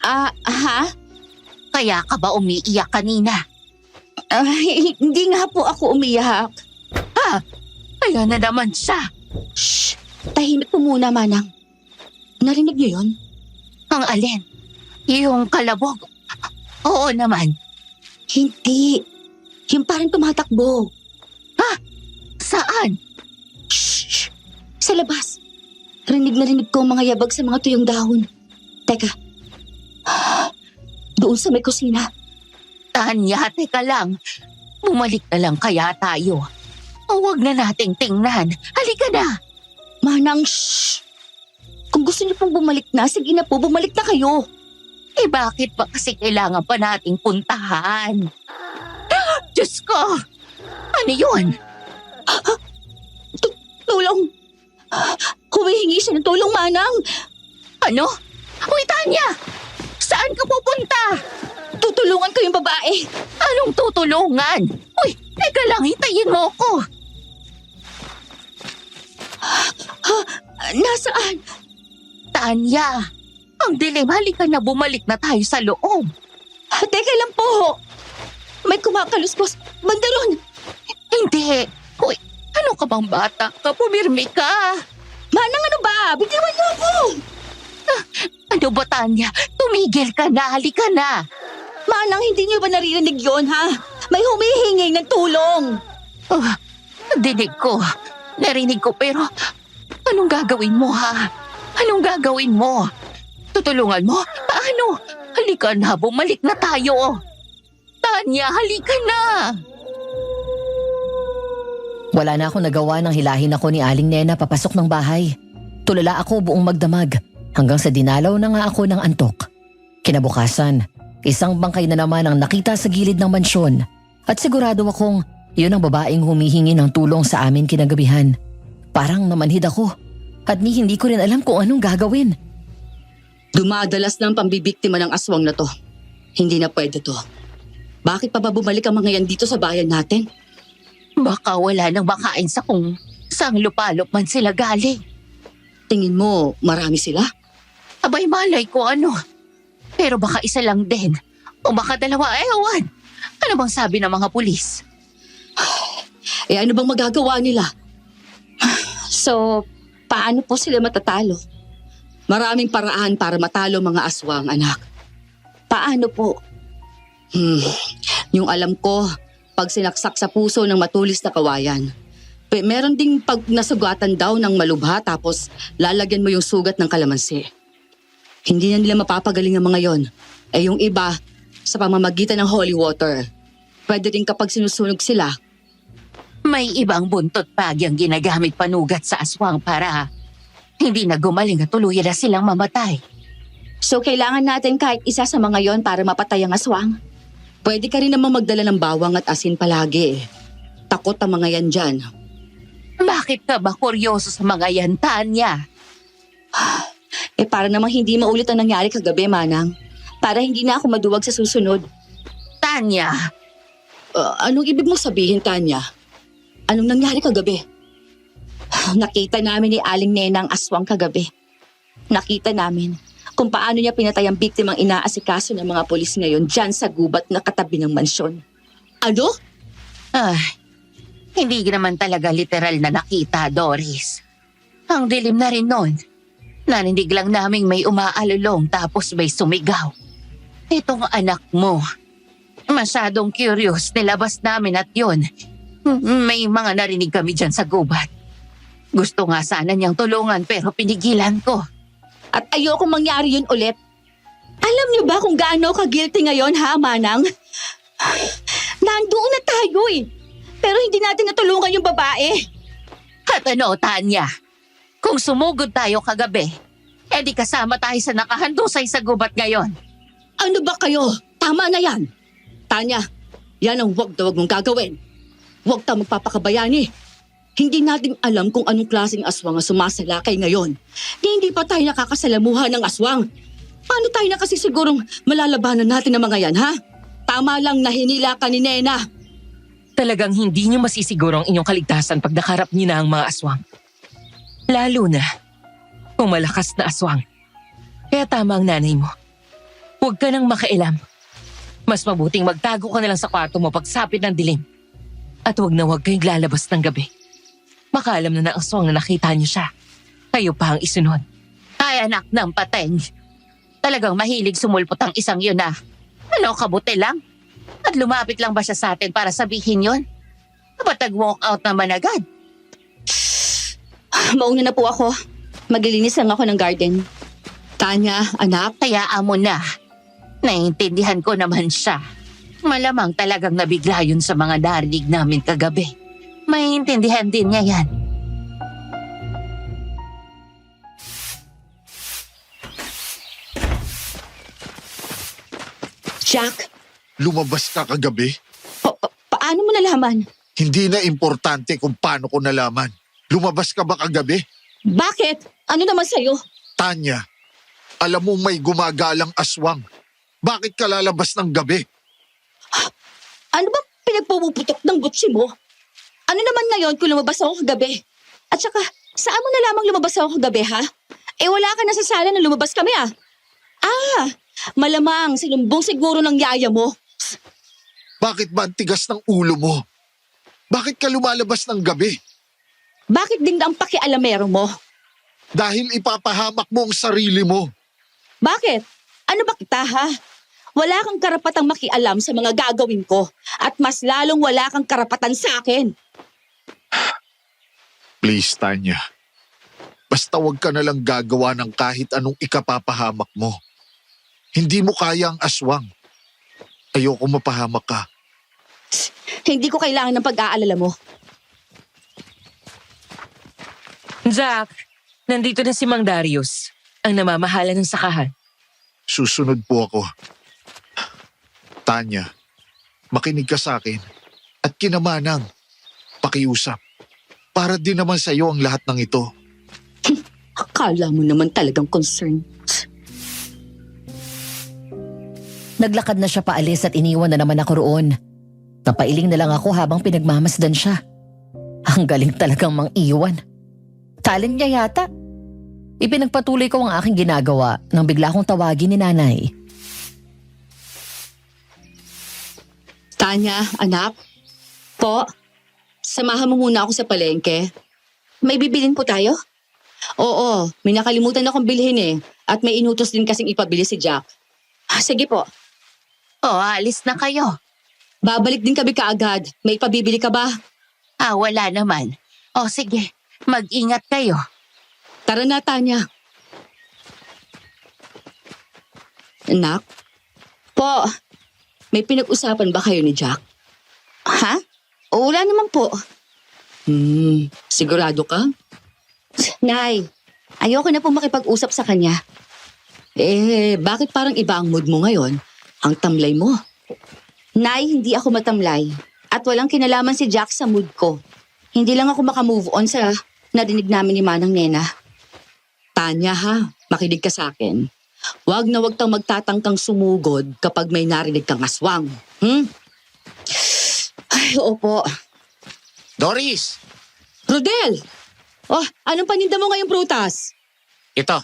Ha? Kaya ka ba umiiyak kanina? Hindi nga po ako umiyak. Kaya na naman siya. Shh! Tahimik po muna, Manang. Narinig niyo yun? Ang alin? Yung kalabog? Oo naman. Hindi. Yung parang tumatakbo. Saan? Shh! Sa labas. Rinig na rinig ko ang mga yabag sa mga tuyong dahon. Teka. Doon sa may kusina. Tanya, teka lang. Bumalik na lang kaya tayo. Huwag na nating tingnan. Halika na. Manang, shh! Kung gusto niyo pong bumalik na, sige na po, bumalik na kayo. Bakit ba kasi kailangan pa nating puntahan? Diyos ko! Ano yun? Tulong! Humihingi siya ng tulong, Manang! Ano? Uy, Tanya! Saan ka pupunta? Tutulungan ko yung babae! Anong tutulungan? Uy, teka lang, hintayin mo ko. Nasaan? Tanya, ang dilim, halika na, bumalik na tayo sa loob. Teka lang po! May kumakaluskos! Banda ron! Hindi. Uy, ano ka bang bata ka? Pumirmi ka. Manang, ano ba? Bitiwan niyo ako! Ano ba, Tanya? Tumigil ka na, halika na. Manang, hindi niyo ba naririnig yon, ha? May humihingi ng tulong! Dinig ko. Narinig ko, pero anong gagawin mo, ha? Anong gagawin mo? Tutulungan mo? Paano? Halika na, bumalik na tayo. Tanya, halika na. Wala na akong nagawa nang hilahin ako ni Aling Nena papasok ng bahay. Tulala ako buong magdamag hanggang sa dinalaw na nga ako ng antok. Kinabukasan, isang bangkay na naman ang nakita sa gilid ng mansyon at sigurado akong yun ang babaeng humihingi ng tulong sa amin kinagabihan. Parang namanhid ako at hindi ko rin alam kung anong gagawin. Dumadalas ng pambibiktima ng aswang na to. Hindi na pwede to. Bakit pa ba bumalik ang mga yan dito sa bayan natin? Baka wala nang makain sa kung saan lupalop man sila galing. Tingin mo, marami sila? Abay, malay ko ano. Pero baka isa lang din. O baka dalawa, ewan. Ano bang sabi ng mga pulis? Ano bang magagawa nila? So, paano po sila matatalo? Maraming paraan para matalo mga aswang, anak. Paano po? Yung alam ko, pag sinaksak sa puso ng matulis na kawayan. Meron ding pag nasugatan daw ng malubha tapos lalagyan mo yung sugat ng kalamansi. Hindi na nila mapapagaling ang mga yon. Yung iba, sa pamamagitan ng holy water. Pwede rin kapag sinusunog sila. May ibang buntot pagi ang ginagamit panugat sa aswang para hindi na gumaling at tuluyan na silang mamatay. So kailangan natin kahit isa sa mga yon para mapatay ang aswang. Pwede ka rin naman magdala ng bawang at asin palagi. Takot ang mga yan dyan. Bakit ka ba kuryoso sa mga yan, Tanya? Para namang hindi maulit ang nangyari kagabi, Manang. Para hindi na ako maduwag sa susunod. Tanya, Anong ibig mong sabihin, Tanya? Anong nangyari kagabi? Nakita namin ni Aling Nena ang aswang kagabi. Nakita namin kung paano niya pinatay ang biktimang inaasikaso ng mga pulis ngayon dyan sa gubat na katabi ng mansyon. Ano? hindi naman talaga literal na nakita, Doris. Ang dilim na rin nun. Naninig lang naming may umaalulong tapos may sumigaw. Itong anak mo. Masyadong curious, nilabas namin at yun. May mga narinig kami dyan sa gubat. Gusto nga sana niyang tulungan pero pinigilan ko. At ayoko mangyari yun ulit. Alam niyo ba kung gaano ka-guilty ngayon, ha, Manang? Nandoon na tayo eh. Pero hindi natin natulungan yung babae. At ano, Tanya? Kung sumugod tayo kagabi, edi kasama tayo sa nakahandusay sa gubat ngayon. Ano ba kayo? Tama na yan. Tanya, yan ang wag na wag mong gagawin. Huwag tayong magpapakabayani. Hindi natin alam kung anong klaseng aswang ang sumasalakay ngayon. Hindi pa tayo nakakasalamuhan ng aswang. Paano tayo na kasi sigurong malalabanan natin ang mga yan, ha? Tama lang na hinila ka ni Nena. Talagang hindi niyo masisiguro ang inyong kaligtasan pag nakarap niyo na ang mga aswang. Lalo na kung malakas na aswang. Kaya tama ang nanay mo. Huwag ka nang makailam. Mas mabuting magtago ka na lang sa kwarto mo pagsapit ng dilim. At huwag na huwag kayong lalabas ng gabi. Makaalam na ng aswang na nakita niyo siya. Kayo pa ang isunod. Ay, anak ng pateng. Talagang mahilig sumulpot ang isang yun na. Ano, kabuti lang? At lumapit lang ba siya sa atin para sabihin yun? Dapat nag-walk out naman agad. Mauna na po ako. Maglilinis lang ako ng garden. Tanya, anak. Hayaan mo na. Naiintindihan ko naman siya. Malamang talagang nabigla yun sa mga narinig namin kagabi. Maiintindihan din niya yan. Jack, Lumabas ka kagabi? paano mo nalaman? Hindi na importante kung paano ko nalaman. Lumabas ka ba kagabi? Bakit? Ano naman sa'yo? Tanya, alam mo may gumagalang aswang. Bakit ka lalabas ng gabi? Ano ba pinagpuputok ng butsi mo? Ano naman ngayon kung lumabas ako kagabi? At saka, saan mo nalamang lumabas ako kagabi, ha? Wala ka na sa sala na lumabas kami, ah. Malamang sinumbong siguro ng yaya mo. Bakit ba ang tigas ng ulo mo? Bakit ka lumalabas ng gabi? Bakit din ang pakialamero mo? Dahil ipapahamak mo ang sarili mo. Bakit? Ano ba kita, ha? Wala kang karapatang makialam sa mga gagawin ko at mas lalong wala kang karapatan sa akin. Please, Tanya. Basta wag ka nalang gagawa ng kahit anong ikapapahamak mo. Hindi mo kaya ang aswang. Ayoko mapahamak ka. Hindi ko kailangan ng pag-aalala mo. Jack, nandito na si Mang Darius, ang namamahala ng sakahan. Susunod po ako. Tanya, makinig ka sa akin at kinamanang pakiusap. Para din naman sa iyo ang lahat ng ito. Akala mo naman talagang concern. Naglakad na siya paalis at iniwan na naman ako roon. Napailing na lang ako habang pinagmamasdan siya. Ang galing talagang mang-iwan. Talent niya yata. Ipinagpatuloy ko ang aking ginagawa nang bigla akong tawagin ni nanay. Tanya, anak. Po, samahan mo muna ako sa palengke. May bibilin po tayo? Oo, may nakalimutan akong bilhin eh. At may inutos din kasing ipabili si Jack. Sige po. Alis na kayo. Babalik din kami kaagad. May ipabibili ka ba? Wala naman. Sige, mag-ingat kayo. Tara na, Tanya. Anak? Po, may pinag-usapan ba kayo ni Jack? Ha? Wala naman po. Sigurado ka? Nay, ayoko na po makipag-usap sa kanya. Bakit parang iba ang mood mo ngayon? Ang tamlay mo. Nay, hindi ako matamlay. At walang kinalaman si Jack sa mood ko. Hindi lang ako makamove on sa narinig namin ni Manang Nena. Tanya ha, makinig ka sa akin. Huwag na huwag kang magtatangkang sumugod kapag may narinig kang aswang. Ay, opo. Doris, Rodel! Oh, anong paninda mo ngayong prutas? ito.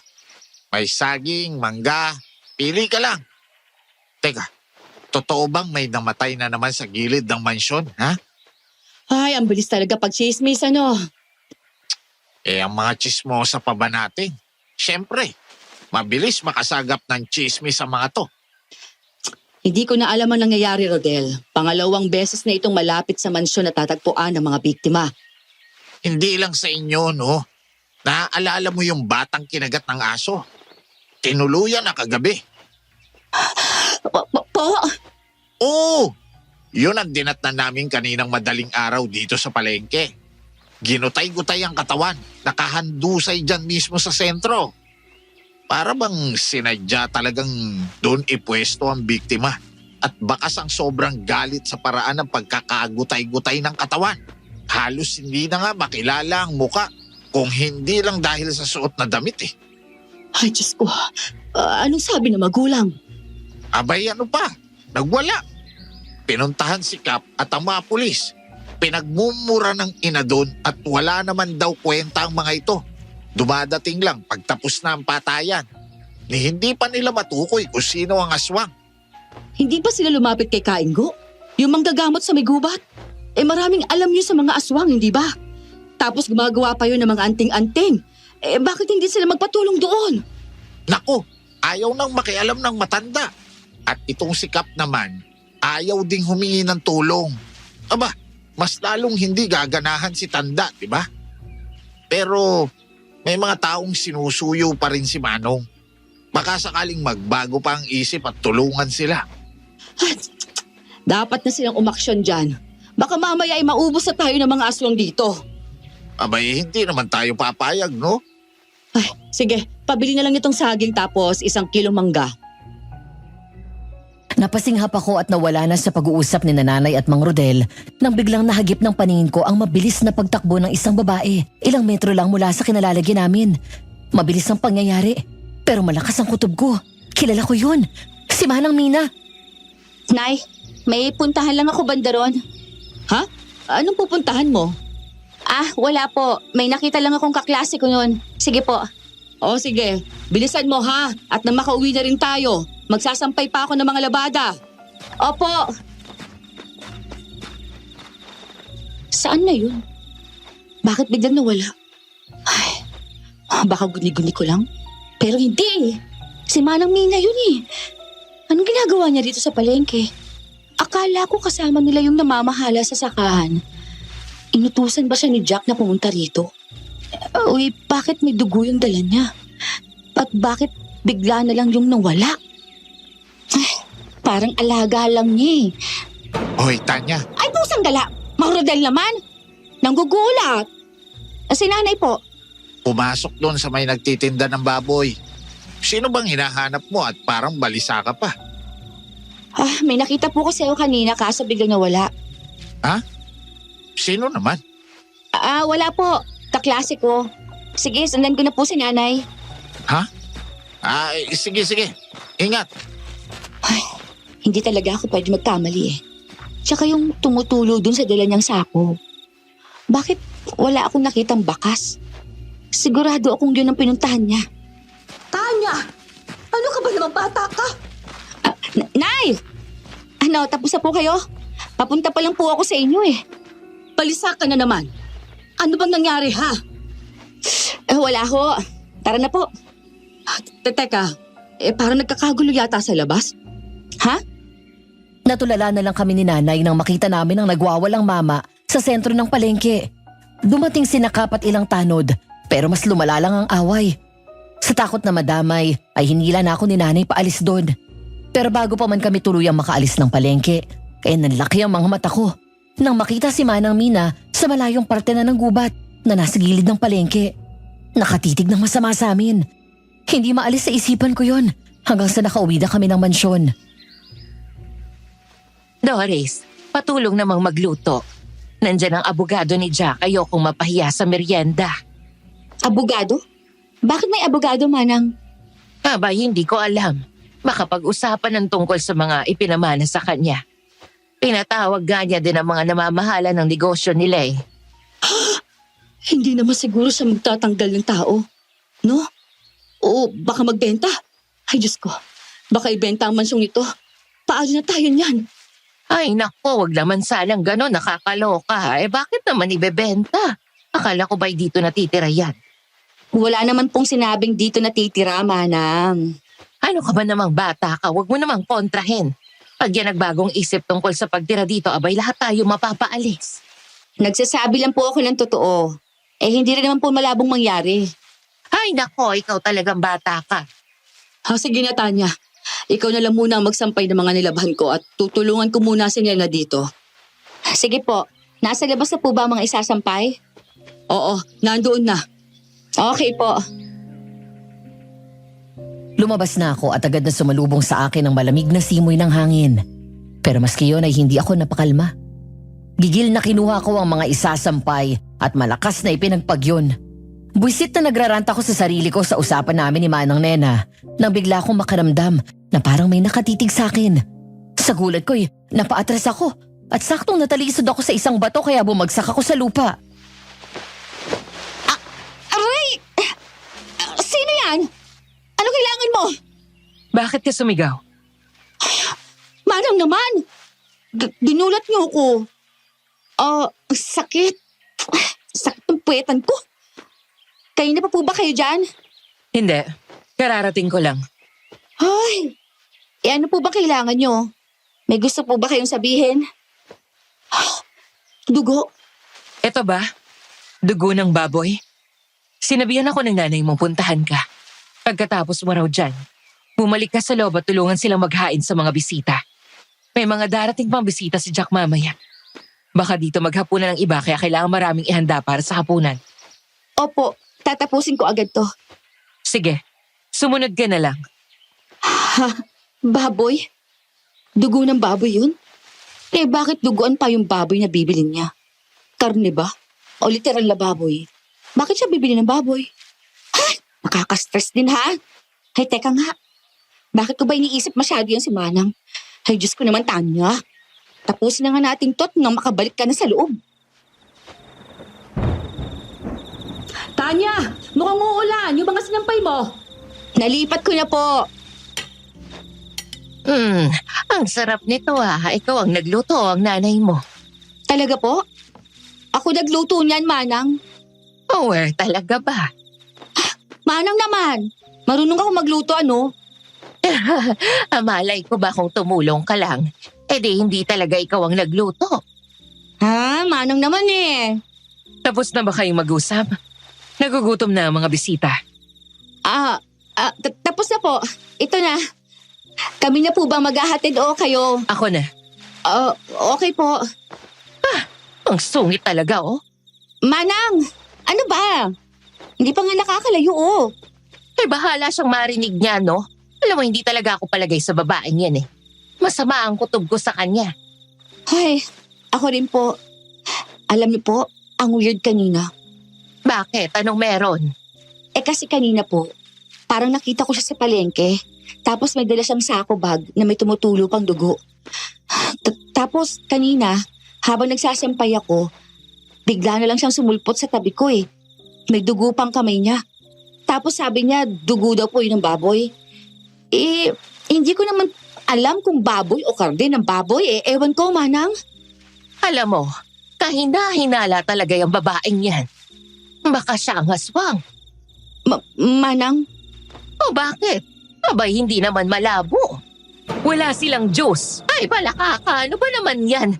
May saging, mangga. Pili ka lang. Teka, totoo bang may namatay na naman sa gilid ng mansyon, ha? Ay, ang bilis talaga pag chismis, ano? Ang mga chismosa pa ba natin? Siyempre, mabilis makasagap ng chismis sa mga to. Hindi ko na alam ang nangyayari, Rodel. Pangalawang beses na itong malapit sa mansyon na tatagpuan ng mga biktima. Hindi lang sa inyo, no? Naaalala mo yung batang kinagat ng aso? Tinuluyan na kagabi. Po? Oo! Yun ang dinatnan namin kaninang madaling araw dito sa palengke. Ginutay-gutay ang katawan, nakahandusay dyan mismo sa sentro. Para bang sinadya talagang doon ipwesto ang biktima at bakas ang sobrang galit sa paraan ng pagkakagutay-gutay ng katawan. Halos hindi na nga makilala ang muka kung hindi lang dahil sa suot na damit eh. Ay, Diyos ko. Anong sabi ng magulang? Abay ano pa, nagwala. Pinuntahan si Kap at ang mga pulis. Pinagmumura ng ina doon at wala naman daw kwenta ang mga ito. Dumadating lang pagtapos na ang patayan. Ni hindi pa nila matukoy kung sino ang aswang. Hindi ba sila lumapit kay Kaingo? Yung manggagamot sa may gubat? Maraming alam yun sa mga aswang, hindi ba? Tapos gumagawa pa yun ng mga anting-anting. Bakit hindi sila magpatulong doon? Nako, ayaw nang makialam ng matanda. At itong si Kap naman, ayaw ding humingi ng tulong. Aba, mas lalong hindi gaganahan si tanda, di ba? Pero may mga taong sinusuyo pa rin si Manong. Baka sakaling magbago pa ang isip at tulungan sila. Dapat na silang umaksyon dyan. Baka mamaya ay maubos na tayo ng mga aswang dito. Abay, hindi naman tayo papayag, no? Ay, sige, pabili na lang itong saging tapos 1 kilong mangga. Napasinghap ako at nawala na sa pag-uusap ni Nanay at Mang Rodel nang biglang nahagip ng paningin ko ang mabilis na pagtakbo ng isang babae. Ilang metro lang mula sa kinalalagyan namin. Mabilis ang pangyayari, pero malakas ang kutob ko. Kilala ko yun. Si Manang Mina. Nay, may puntahan lang ako bandaron. Ha? Anong pupuntahan mo? Wala po. May nakita lang akong kaklase ko noon. Sige po. O sige, bilisan mo ha. At nang makauwi na rin tayo, magsasampay pa ako ng mga labada. Opo. Saan na yun? Bakit biglang nawala? Ay, baka guni-guni ko lang. Pero hindi eh. Si Manang Mina yun eh. Anong ginagawa niya dito sa palengke? Akala ko kasama nila yung namamahala sa sakahan. Inutusan ba siya ni Jack na pumunta rito? Uy, bakit may dugo yung dala niya? At bakit bigla na lang yung nawala? Ay, parang alaga lang niya eh. Hoy, Tanya, Ay, pusang dala! Mang Rodel naman! Nanggugulat! Si nanay po. pumasok doon sa may nagtitinda ng baboy. Sino bang hinahanap mo at parang balisa ka pa? May nakita po kasi ako kanina kaso biglang nawala. Sino naman? Wala po. Kaklase ko. Sige, sundan ko na po si nanay. Sige. Ingat. Hindi talaga ako pwede magkamali eh. Tsaka yung tumutulo dun sa dala niyang sako. Bakit wala akong nakitang bakas? Sigurado akong yun ang pinuntahan niya. Tanya! Ano ka ba naman bata ka? Nay! Tapos na po kayo? Papunta pa lang po ako sa inyo eh. Balisa ka na naman. Ano bang nangyari ha? Wala ho. Tara na po. Teka, parang nagkakagulo yata sa labas. Ha? Natulala na lang kami ni Nanay nang makita namin ang nagwawalang mama sa sentro ng palengke. Dumating si Nakap at ilang tanod, pero mas lumala lang ang away. Sa takot na madamay ay hinila na ako ni Nanay paalis doon. Pero bago pa man kami tuluyang makaalis ng palengke, kaya nanlaki ang mga mata ko nang makita si Manang Mina sa malayong parte na ng gubat na nasa gilid ng palengke. Nakatitig ng masama sa amin. Hindi maalis sa isipan ko yon hanggang sa nakauwi na kami ng mansyon. Doris, patulong namang magluto. Nandyan ang abogado ni Jack, ayokong mapahiya sa merienda. Abogado? Bakit may abogado, Manang? Abay, hindi ko alam. Makapag-usapan ng tungkol sa mga ipinamana sa kanya. Pinatawag nga niya din ang mga namamahala ng negosyo nila eh. Hindi naman siguro siya magtatanggal ng tao. No? O baka magbenta. Ay, Diyos ko. Baka ibenta ang mansyong ito. Paano na tayo niyan? Ay nako, wag naman sanang gano'n, nakakaloka. Eh bakit naman ibebenta? Akala ko ba'y dito natitira yan? Wala naman pong sinabing dito natitira, Manang. Ano ka ba namang bata ka? Huwag mo namang kontrahin. Pag yan nagbagong isip tungkol sa pagtira dito, abay lahat tayo mapapaalis. Nagsasabi lang po ako ng totoo. Eh hindi rin naman po malabong mangyari. Ay nako, ikaw talagang bata ka. Sige na, Tanya. Ikaw na lang muna ang magsampay ng mga nilabhan ko at tutulungan ko muna si Nena dito. Sige po. Nasa labas na po ba ang mga isasampay? Oo, nandoon na. Okay po. Lumabas na ako at agad na sumalubong sa akin ang malamig na simoy ng hangin. Pero maski yun ay hindi ako napakalma. Gigil na kinuha ko ang mga isasampay at malakas na ipinagpagyon. Buisit na nagraranta ko sa sarili ko sa usapan namin ni Manang Nena nang bigla akong makaramdam na parang may nakatitig sa akin. Sa gulat ko'y napaatras ako at saktong natalisod ako sa isang bato kaya bumagsak ako sa lupa. Aray! Sino yan? Ano kailangan mo? Bakit ka sumigaw? Manang naman! Ginulat niyo ako. Sakit. Sakit ng puwetan ko. Kayo na pa po ba kayo dyan? Hindi. Kararating ko lang. Ay, ano po ba kailangan nyo? May gusto po ba kayong sabihin? Dugo. Eto ba? Dugo ng baboy? Sinabihan ako ng nanay mong puntahan ka. Pagkatapos mo raw dyan, bumalik ka sa loob at tulungan silang maghain sa mga bisita. May mga darating pang bisita si Jack mamaya. Baka dito maghapunan ng iba kaya kailangan maraming ihanda para sa hapunan. Opo, tatapusin ko agad to. Sige, sumunod ka na lang. Baboy? Dugo ng baboy yun? Eh bakit duguan pa yung baboy na bibili niya? Karne ba? O literal na baboy? Bakit siya bibili ng baboy? Ay, nakaka-stress din ha? Ay, teka nga. Bakit ko ba iniisip masyado yan si Manang? Ay, Diyos ko naman, Tanya. Tapusin na nga natin to nang makabalik ka na sa loob. Tanya, mukhang uulan. Yung mga sinampay mo. Nalipat ko na po. Ang sarap nito ah. Ikaw ang nagluto, ang nanay mo. Talaga po? Ako nagluto niyan, Manang. Oh, talaga ba? Manang naman. Marunong ako magluto, ano? Malay ko ba kung tumulong ka lang? Eh di hindi talaga ikaw ang nagluto. Ha? Manang naman eh. Tapos na ba kayong mag-usap? Nagugutom na ang mga bisita. Tapos na po. Ito na. Kami na po ba maghahatid o kayo? Ako na. Okay po. Ang sungit talaga oh. Manang! Ano ba? Hindi pa nga nakakalayo oh. Eh bahala siyang marinig niya no? Alam mo hindi talaga ako palagay sa babaeng yan eh. Masama ang kutob ko sa kanya. Ay, ako rin po. Alam niyo po, ang weird kanina. Bakit? Anong meron? Eh kasi kanina po, parang nakita ko siya sa palengke. Tapos may dala siyang sako bag na may tumutulo pang dugo. Tapos kanina, habang nagsasampay ako, bigla na lang siyang sumulpot sa tabi ko eh. May dugo pang kamay niya. Tapos sabi niya, dugo daw po yun ng baboy. Eh, hindi ko naman alam kung baboy o karne ng baboy eh. Ewan ko, Manang. Alam mo, kahina-hinala talaga yung babaeng yan. Baka siya ang aswang. Manang? O bakit? Abay, hindi naman malabo. Wala silang juice. Ay, palakaka. Ano ba naman yan?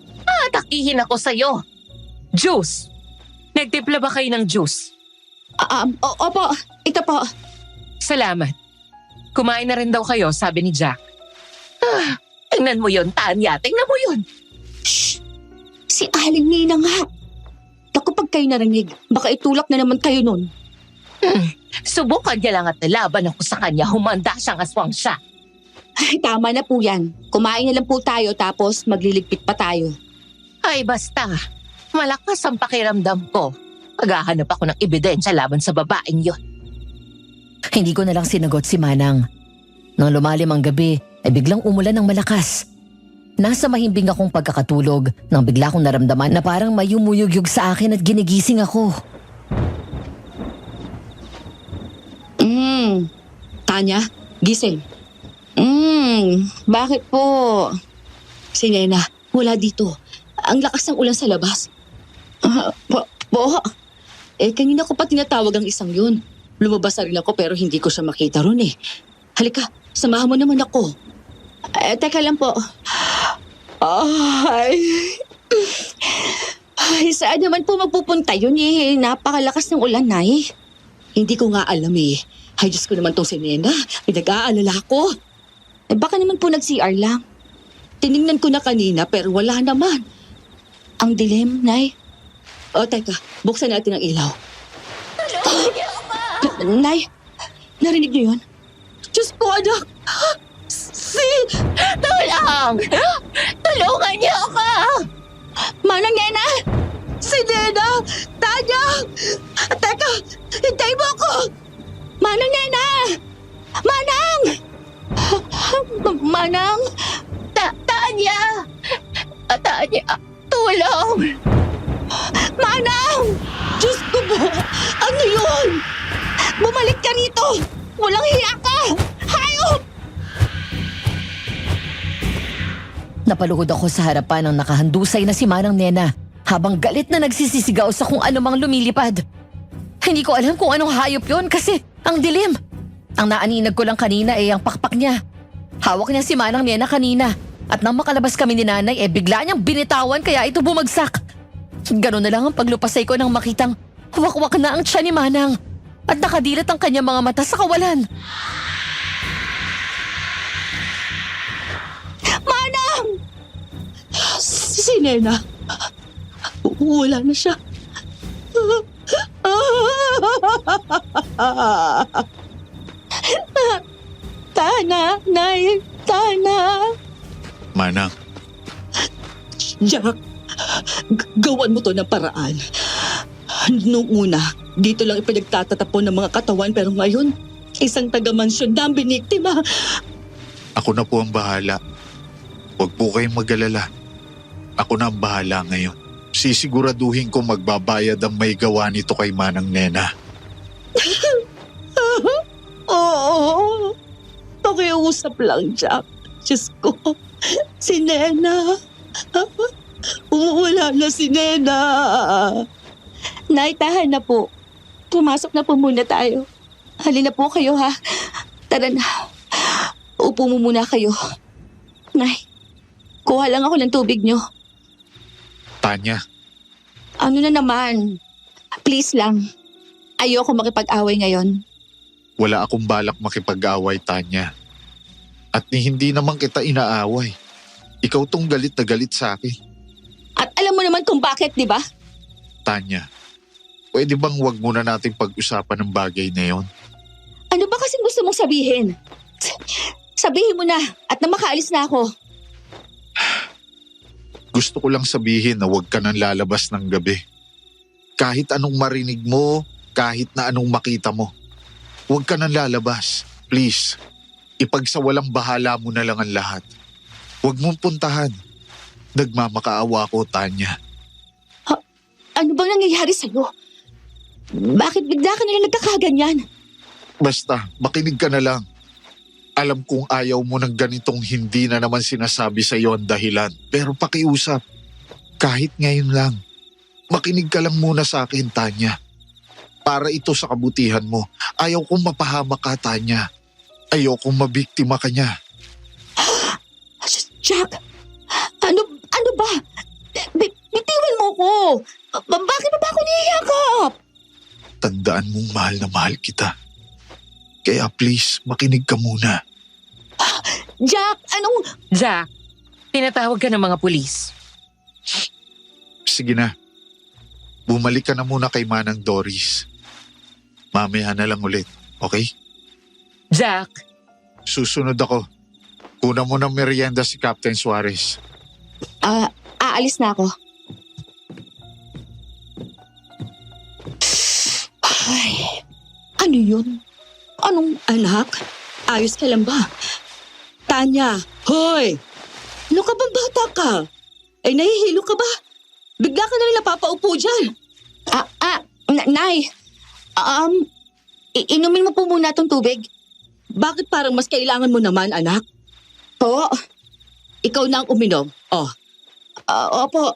Atakihin ako sa'yo. Juice! Nagtimpla ba kayo ng juice? Opo, ito po. Salamat. Kumain na rin daw kayo, sabi ni Jack. Tingnan mo yun, Tanya. Tingnan mo yun. Shh! Si Aling Nina nga. Naku, pag kayo narinig, baka itulak na naman kayo nun. Subukan niya lang at nalaban ako sa kanya. Humanda siyang aswang siya. Ay, tama na po yan. Kumain na lang po tayo tapos magliligpit pa tayo. Ay basta, malakas ang pakiramdam ko. Maghahanap ako ng ebidensya laban sa babaeng yon. Hindi ko na lang sinagot si Manang. Nang lumalim ang gabi, ay biglang umulan ng malakas. Nasa mahimbing akong pagkakatulog nang bigla kong naramdaman na parang may yumuyugyug sa akin at ginigising ako. Tanya, gising. Bakit po? Si Nena, wala dito. Ang lakas ng ulan sa labas. Po? Kanina ko pa tinatawag ang isang yun. Lumabas na rin ako pero hindi ko siya makita ron eh. Halika, samahan mo naman ako. Teka lang po. Saan naman po magpupunta yun eh? Napakalakas ng ulan na eh. Hindi ko nga alam eh. Ay, Diyos ko naman tong si Nena. Pinag-aalala ko. Baka naman po nag-CR lang. Tiningnan ko na kanina pero wala naman. Ang dilim, Nay. Teka. Buksan natin ang ilaw. Nay, narinig niyo yun? Diyos ko, anak. Tulong! Tulungan niyo ako! Manang Nena! Si Nena! Tanya! Teka! Hintay mo ako! Manang Nena! Manang! Manang! Tanya! Tanya! Tulong! Manang! Diyos ko po! Ano yun? Bumalik ka rito! Walang hiya ka! Hayop! Napaluhod ako sa harapan ng nakahandusay na si Manang Nena habang galit na nagsisisigaw sa kung anumang lumilipad. Hindi ko alam kung anong hayop yon kasi ang dilim. Ang naaninag ko lang kanina ay ang pakpak niya. Hawak niya si Manang Nena kanina at nang makalabas kami ni Nanay bigla niyang binitawan kaya ito bumagsak. Ganun na lang ang paglupasay ko nang makitang wakwak na ang tiyan ni Manang at nakadilat ang kanyang mga mata sa kawalan. Manang! Si Nena. Wala na siya. Tana, Nay, Tana. Manang, Jack, gawan mo to ng paraan. Noong una, dito lang ipinagtatatapon ng mga katawan pero ngayon, isang taga-mansyon na ang biniktima. ako na po ang bahala. Huwag po kayong mag-alala. Ako na ang bahala ngayon. Sisiguraduhin ko magbabayad ang may gawa nito kay Manang Nena. Oo. Pakiusap lang, Jack. Diyos ko, si Nena. Wala na si Nena. Nay, tahan na po. Pumasok na po muna tayo. Halina po kayo, ha? Tara na. Upo mo muna kayo. Nay, kuha lang ako ng tubig nyo. Tanya, Ano na naman? Please lang. Ayoko makipag-away ngayon. wala akong balak makipag-away, Tanya. At hindi naman kita inaaway. Ikaw tong galit na galit sa akin. At alam mo naman kung bakit, di ba? Tanya, pwede bang wag muna natin pag-usapan ng bagay na yon? Ano ba kasing gusto mong sabihin? Sabihin mo na at na makaalis na ako. Gusto ko lang sabihin na wag ka nang lalabas ng gabi. Kahit anong marinig mo, kahit na anong makita mo. Wag ka nang lalabas. Please, ipagsawalang bahala mo na lang ang lahat. Wag mong puntahan. Nagmamakaawa ko, Tanya. Ano bang nangyayari sa'yo? Bakit bigla ka nalang nagkakaganyan? Basta, makinig ka na lang. Alam kong ayaw mo ng ganitong hindi na naman sinasabi sa iyo ang dahilan. Pero pakiusap, kahit ngayon lang. Makinig ka lang muna sa akin, Tanya. Para ito sa kabutihan mo. Ayaw kong mapahamak ka, Tanya. Ayaw kong mabiktima ka niya. Jack, ano ba? Bitiwan mo ko. Bakit ba ako niyayakap? Tandaan mong mahal na mahal kita. Kaya please, makinig ka muna. Jack, anong... Jack, tinatawag ka ng mga pulis. Sige na. Bumalik ka na muna kay Manang Doris. Mamaya na lang ulit, okay? Jack, Susunod ako. Una mo ng merienda si Captain Suarez. Aalis na ako. Ay, ano yun? Anong anak? Ayos ka lang ba? Tanya, hoy! Ano ka bang bata ka? Ay, nahihilo ka ba? Bigla ka na rin napapaupo dyan. Nay. Inumin mo po muna itong tubig. Bakit parang mas kailangan mo naman, anak? Po, ikaw na ang uminom. Opo.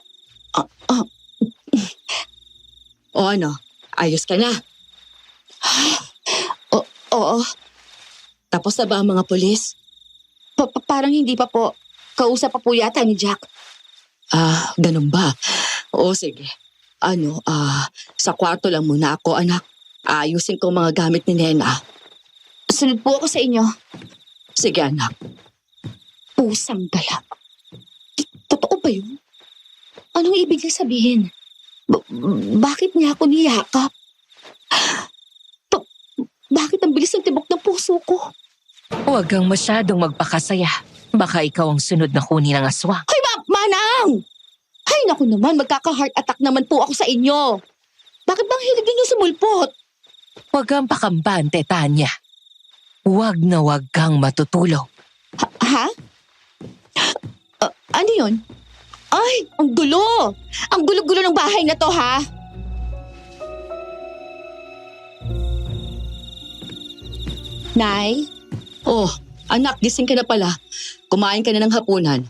O ano, ayos ka na? Oo. Tapos na ba ang mga pulis? Parang hindi pa po. Kausap pa po yata ni Jack. Ganun ba? Oo, sige. Sa kwarto lang muna ako, anak. Ayusin ko ang mga gamit ni Nena. Sunod po ako sa inyo. Sige, anak. Pusang galak. Totoo ba yun? Anong ibig niya sabihin? Bakit niya ako niyakap? Bakit ang bilis ng tibok ng puso ko? Huwag kang masyadong magpakasaya. Baka ikaw ang sunod na kunin ng aswang. Ay, Manang! Ay, naku naman, magkaka-heart attack naman po ako sa inyo. Bakit bang hilig ninyo sumulpot? Huwag kang pakambante, Tanya. Huwag na huwag kang matutulog. Ha? Ano yun? Ay, ang gulo! Ang gulo-gulo ng bahay na to, ha? Nay? Oh, anak, gising ka na pala. Kumain ka na ng hapunan.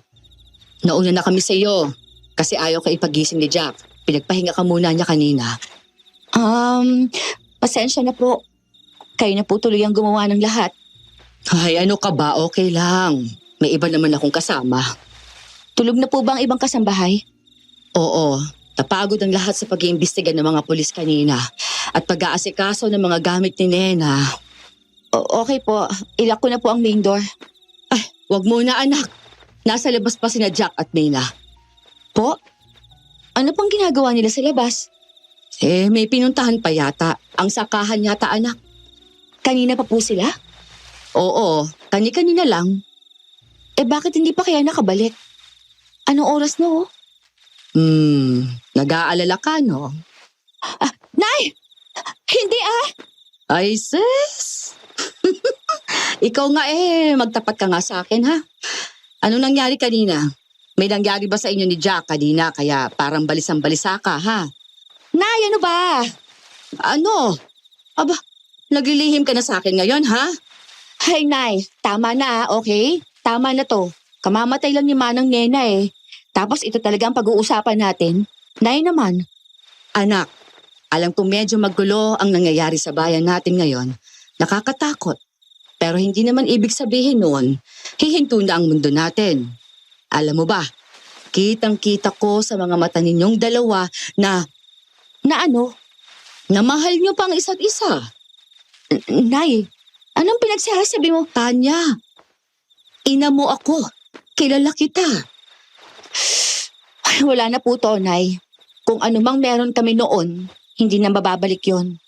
Nauna na kami sa iyo kasi ayaw ka ipagising ni Jack. Pinagpahinga ka muna niya kanina. Pasensya na po. Kayo na po tuloy ang gumawa ng lahat. Ay, ano ka ba? Okay lang. May iba naman akong kasama. Tulog na po ba ang ibang kasambahay? Oo. Napagod ang lahat sa pag-iimbestiga ng mga pulis kanina at pag-aasikaso ng mga gamit ni Nena. Okay po. Ilak ko na po ang main door. Ay, wag muna anak. Nasa labas pa sina Jack at Nena. Po? Ano pang ginagawa nila sa labas? May pinuntahan pa yata. Ang sakahan yata, anak. Kanina pa po sila? Oo, kani-kanina lang. Bakit hindi pa kaya nakabalik? Anong oras no? Nag-aalala ka, no? Nay! Hindi Ay, sis! Ikaw nga magtapat ka nga sa akin, ha? Anong nangyari kanina? May nangyari ba sa inyo ni Jack kanina kaya parang balisang-balisa ka, ha? Nay, ano ba? Ano? Aba, naglilihim ka na sa akin ngayon, ha? Hay, Nay, tama na, okay? Tama na to. Kamamatay lang ni Manang Nena Tapos ito talaga ang pag-uusapan natin. Nay naman. Anak, alam kong medyo magulo ang nangyayari sa bayan natin ngayon. Nakakatakot. Pero hindi naman ibig sabihin noon, hihinto na ang mundo natin. Alam mo ba, kitang-kita ko sa mga mata ninyong dalawa na mahal niyo pang isa't isa. Nay, anong pinagsasabi mo? Tanya, ina mo ako. Kilala kita. Ay, wala na po to, Nay. Kung ano mang meron kami noon, hindi na mababalik yon.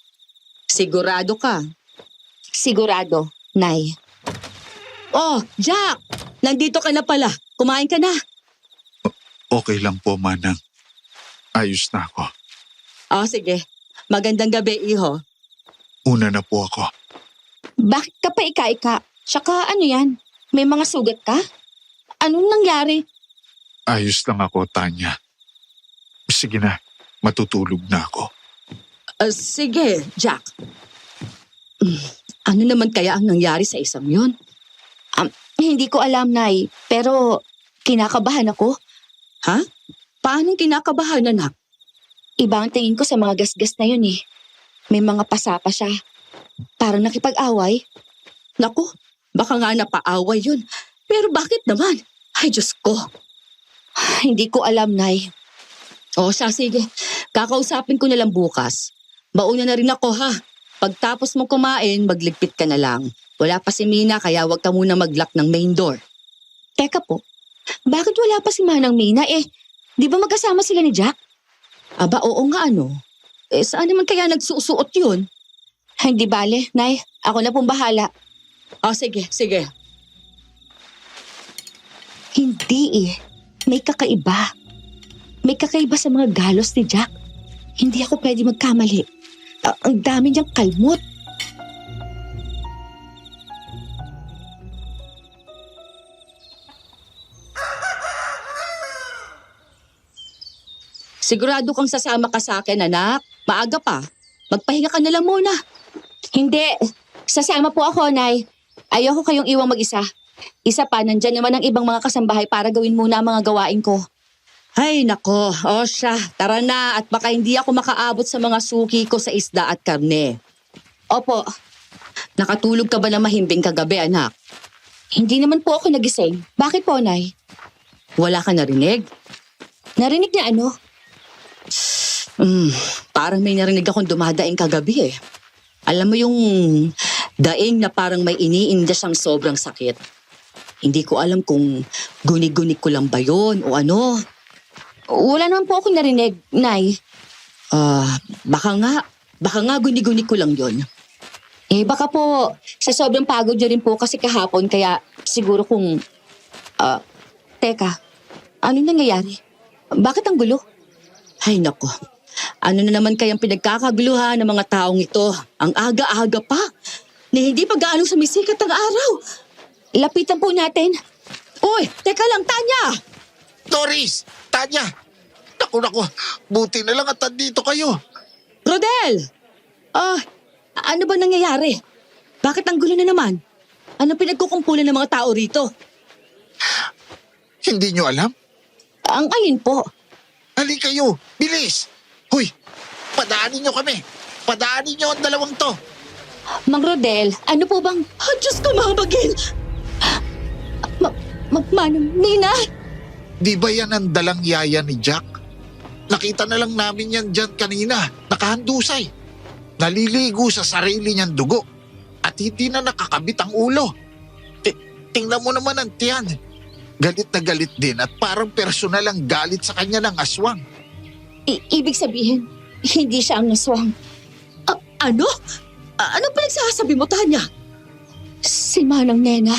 Sigurado ka? Sigurado, Nay. Oh, Jack! Nandito ka na pala. Kumain ka na. Okay lang po, Manang. Ayos na ako. Sige. Magandang gabi, iho. Una na po ako. Bakit ka pa ika-ika? Tsaka ano yan? May mga sugat ka? Anong nangyari? Ayos lang ako, Tanya. Sige na, matutulog na ako. Sige, Jack. Ano naman kaya ang nangyari sa isang yun? Hindi ko alam, Nay. Pero kinakabahan ako. Ha? Paanong kinakabahan, anak? Iba ang tingin ko sa mga gasgas na yun May mga pasa pa siya. Parang nakipag-away. Naku, baka nga napaaway yun. Pero bakit naman? Ay, Diyos ko. Hindi ko alam, Nay. Sige. Kakausapin ko na lang bukas. Mauna na rin ako, ha? Pagtapos mo kumain, magligpit ka na lang. Wala pa si Mina, kaya wag ka muna mag-lock ng main door. Teka po, bakit wala pa si Manang Mina? Di ba magkasama sila ni Jack? Aba, oo nga saan naman kaya nagsusuot yun? Hindi bale, Nay. Ako na pong bahala. Sige. Hindi eh. May kakaiba. May kakaiba sa mga galos ni Jack. Hindi ako pwede magkamali. Ang dami niyang kalmot. Sigurado kang sasama ka sa akin, anak. Maaga pa. Magpahinga ka na lang muna. Hindi. Sasama po ako, Nay. Ayoko kayong iwang mag-isa. Isa pa, nandyan naman ang ibang mga kasambahay para gawin muna ang mga gawain ko. Ay, nako. O siya, tara na at baka hindi ako makaabot sa mga suki ko sa isda at karne. Opo. Nakatulog ka ba na mahimbing kagabi, anak? Hindi naman po ako nagising. Bakit po, Nay? Wala ka narinig? Narinig na ano? Parang may narinig akong dumadaing kagabi eh. Alam mo yung daing na parang may iniinda siyang sobrang sakit. Hindi ko alam kung gunig-gunig ko lang ba yun o ano. Wala naman po akong narinig, Nay. Baka nga gunig-gunig ko lang yun. Eh baka po sa sobrang pagod niyo rin po kasi kahapon kaya siguro kung... Teka, ano nangyayari? Bakit ang gulo? Ay nako, ano na naman kayang pinagkakaguluhan ng mga taong ito? Ang aga-aga pa, na hindi pa gaano sumisikat ang araw. Lapitan po natin. Uy, teka lang, Tanya! Doris! Tanya! Naku, buti na lang at andito kayo. Rodel! Ano ba nangyayari? Bakit ang gulo na naman? Ano pinagkukumpulan ng mga tao rito? Hindi nyo alam? Ang alin po? Halika kayo, bilis! Hoy, padaanin nyo kami. Padaanin nyo ang dalawang to. Mang Rodel, ano po bang... Diyos ko, mga bagil! Manang Mina! Di ba yan ang dalang yaya ni Jack? Nakita na lang namin yan dyan kanina, nakahandusay. Naliligo sa sarili niyang dugo at hindi na nakakabit ang ulo. Tingnan mo naman ang tiyan. Galit na galit din at parang personal ang galit sa kanya ng aswang. Ibig sabihin, hindi siya ang aswang. Ano? Ano pinagsasabi mo, Tanya? Si Manang Nena.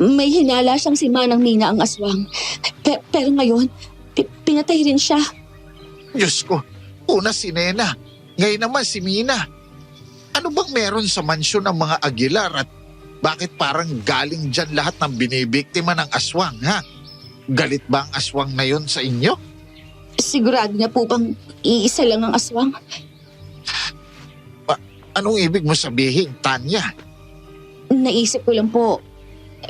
May hinala siyang si Manang Mina ang aswang. Pero ngayon, pinatay rin siya. Diyos ko, una si Nena, ngayon naman si Mina. Ano bang meron sa mansyon ng mga Aguilar at bakit parang galing dyan lahat ng binibiktima ng aswang, ha? Galit ba ang aswang na yon sa inyo? Sigurado na po bang iisa lang ang aswang? Anong ibig mo sabihin, Tanya? Naisip ko lang po,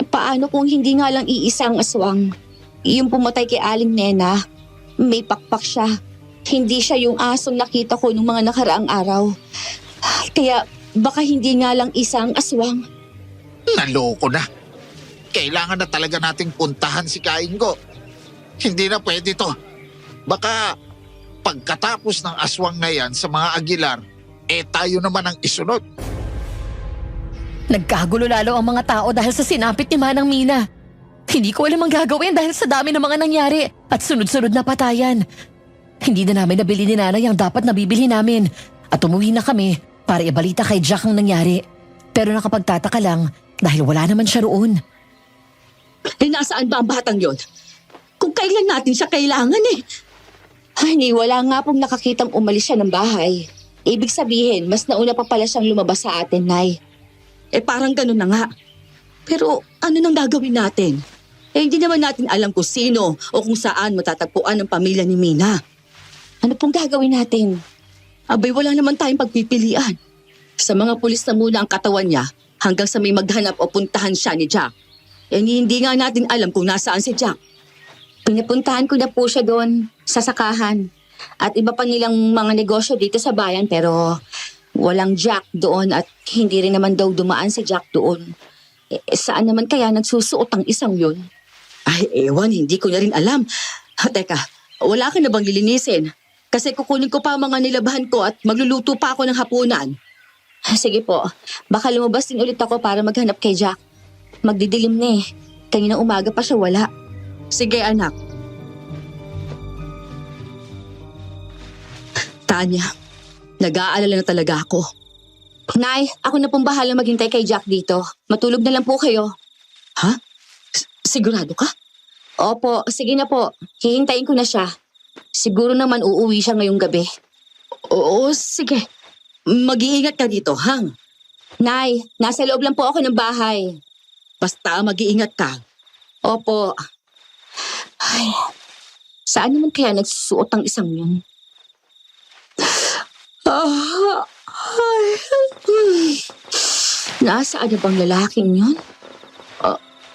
paano kung hindi nga lang iisa ang aswang? Yung pumatay kay Aling Nena, may pakpak siya. Hindi siya yung asong nakita ko nung mga nakaraang araw. Kaya baka hindi nga lang isang aswang. Naloko na. Kailangan na talaga nating puntahan si Kaingo. Hindi na pwede to. Baka pagkatapos ng aswang na yan sa mga Aguilar, tayo naman ang isunod. Nagkagulo lalo ang mga tao dahil sa sinapit ni Manang Mina. Hindi ko alam ang gagawin dahil sa dami ng mga nangyari at sunod-sunod na patayan. Hindi na namin nabili ni Nanay ang dapat nabibili namin at umuwi na kami para ibalita kay Jack ang nangyari. Pero nakapagtataka lang dahil wala naman siya roon. Nasaan ba ang batang yon? Kung kailan natin siya kailangan eh. Ay, wala nga pong nakakitang umalis siya ng bahay. Ibig sabihin, mas nauna pa pala siyang lumabas sa atin, Nay. Parang ganun na nga. Pero ano nang gagawin natin? Hindi naman natin alam kung sino o kung saan matatagpuan ang pamilya ni Mina. Ano pong gagawin natin? Abay, wala naman tayong pagpipilian. Sa mga pulis na muna ang katawan niya hanggang sa may maghanap o puntahan siya ni Jack. Hindi nga natin alam kung nasaan si Jack. Pinapuntahan ko na po siya doon sa sakahan. At iba pa nilang mga negosyo dito sa bayan pero walang Jack doon at hindi rin naman daw dumaan si Jack doon. Saan naman kaya nagsusuot ang isang yun? Ay, ewan, hindi ko na rin alam. Teka, wala ka na bang lilinisin? Kasi kukunin ko pa ang mga nilabahan ko at magluluto pa ako ng hapunan. Sige po, baka lumabas din ulit ako para maghanap kay Jack. Magdidilim na eh. Kanina umaga pa siya wala. Sige anak. Tanya, nag-aalala na talaga ako. Nay, ako na pong bahala maghintay kay Jack dito. Matulog na lang po kayo. Ha? Sigurado ka? Opo, sige na po. Hihintayin ko na siya. Siguro naman uuwi siya ngayong gabi. Oo, sige. Mag-iingat ka dito, hang. Nay, nasa loob lang po ako ng bahay. Basta mag-iingat ka. Opo. Ay, saan naman kaya nagsusuot ang isang yun? Nasaan na bang lalaking yun?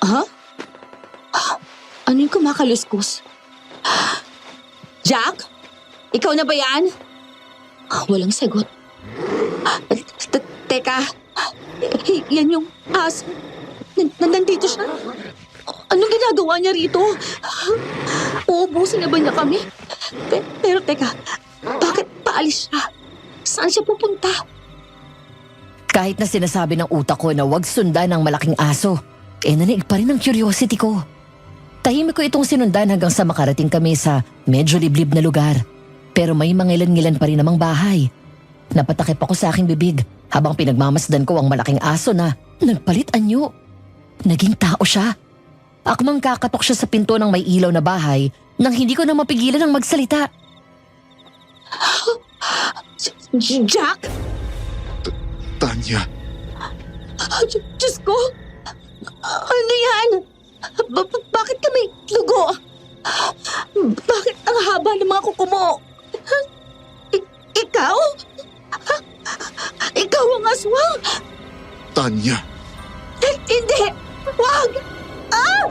Ha? Ano yung kumakaluskos? Jack? Ikaw na ba yan? Walang sagot. Teka. Yan yung aso. Nandito siya. Anong ginagawa niya rito? Uubusin na ba niya kami? Pero teka, bakit paalis siya? Saan siya pupunta? Kahit na sinasabi ng utak ko na wag sundan ng malaking aso, nanaig pa rin ang curiosity ko. Tahimik ko itong sinundan hanggang sa makarating kami sa medyo liblib na lugar. Pero may mangilan-ngilan pa rin namang bahay. Napatakip ako sa aking bibig habang pinagmamasdan ko ang malaking aso na nagpalit anyo. Naging tao siya. Akmang kakatok siya sa pinto ng may ilaw na bahay nang hindi ko na mapigilan ng magsalita. Jack? Tanya, Diyos ko! Ano yan? Bakit kami lugo? Bakit ang haba ng mga kuko mo? Ikaw? Ikaw ang aswang? Tanya, Hindi! Wag! Ah!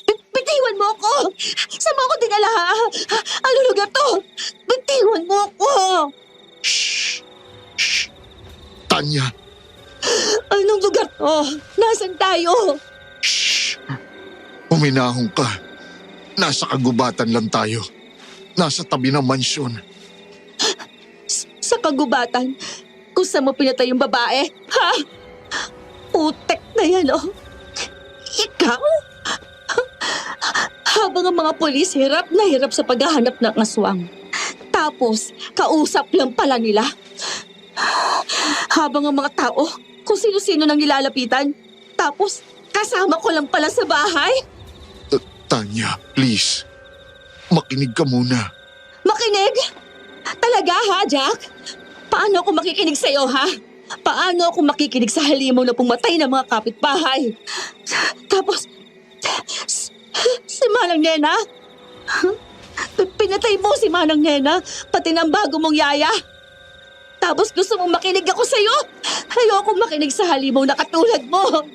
Bitiwan mo ako! Saan mo ako dinala? Ano lugar to? Bitiwan mo ako! Tanya, Anong lugar to? Nasaan tayo? huminahon ka. Nasa kagubatan lang tayo. Nasa tabi ng mansyon. Sa kagubatan? Kung saan mo pinatay yung babae? Ha? Utek na yan, oh. Ikaw? Habang ang mga pulis hirap na hirap sa paghahanap ng aswang. Tapos, kausap lang pala nila. Habang ang mga tao, kung sino-sino nang nilalapitan. Tapos, kasama ko lang pala sa bahay. Tanya, please. Makinig ka muna. Makinig? Talaga ha, Jack? Paano ako makikinig sa'yo, ha? Paano ako makikinig sa halimaw na pumatay ng mga kapitbahay? Tapos, si Manang Nena? Pinatay mo si Manang Nena, pati ng bago mong yaya. Tapos gusto mong makinig ako sa'yo? Ayoko makinig sa halimaw na katulad mo.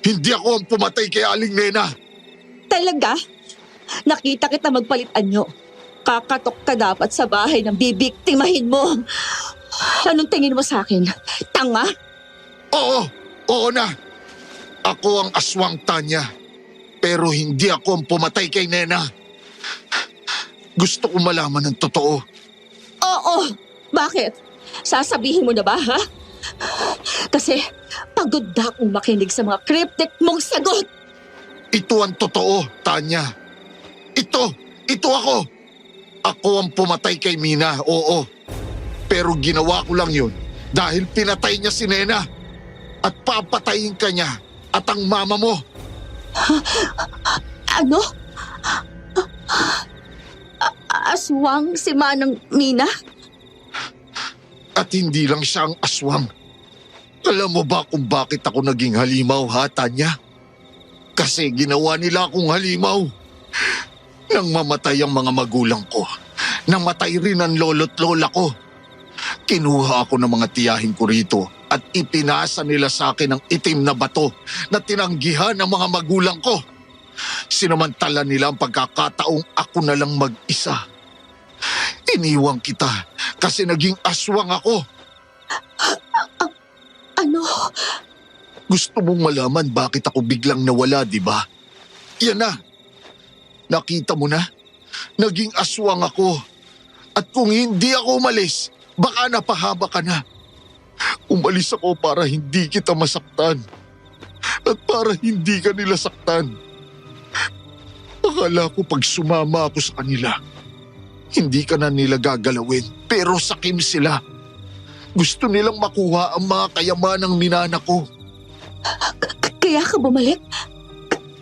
Hindi ako ang pumatay kay Aling Nena. Talaga? Nakita kita magpalit anyo. Kakatok ka dapat sa bahay ng bibiktimahin mo. Anong tingin mo sa akin? Tanga? Oo na. Ako ang aswang, Tanya. Pero hindi ako ang pumatay kay Nena. Gusto ko malaman ng totoo. Oo. Bakit? Sasabihin mo na ba, ha? Kasi pagod na akong makinig sa mga cryptic mong sagot. Ito ang totoo, Tanya. Ito ako. Ako ang pumatay kay Mina, oo. Pero ginawa ko lang yun dahil pinatay niya si Nena. At papatayin ka niya at ang mama mo. Ano? Aswang si Manang Mina? At hindi lang siya ang aswang. Alam mo ba kung bakit ako naging halimaw, ha, Tanya? Kasi ginawa nila akong halimaw. Nang mamatay ang mga magulang ko, namatay rin ang lolo't lola ko. Kinuha ako ng mga tiyahin ko rito at ipinasa nila sa akin ang itim na bato na tinanggihan ng mga magulang ko. Sinamantala nila ang pagkakataong ako na lang mag-isa. Iniwang kita kasi naging aswang ako. Ano? Gusto mong malaman bakit ako biglang nawala, di ba? Yan na. Nakita mo na? Naging aswang ako. At kung hindi ako umalis, baka napahaba ka na. Umalis ako para hindi kita masaktan. At para hindi ka nila saktan. Akala ko pag sumama ako sa kanila, hindi ka na nila gagalawin. Pero sakim sila. Gusto nilang makuha ang mga kayamanang minana ko. Kaya ka bumalik?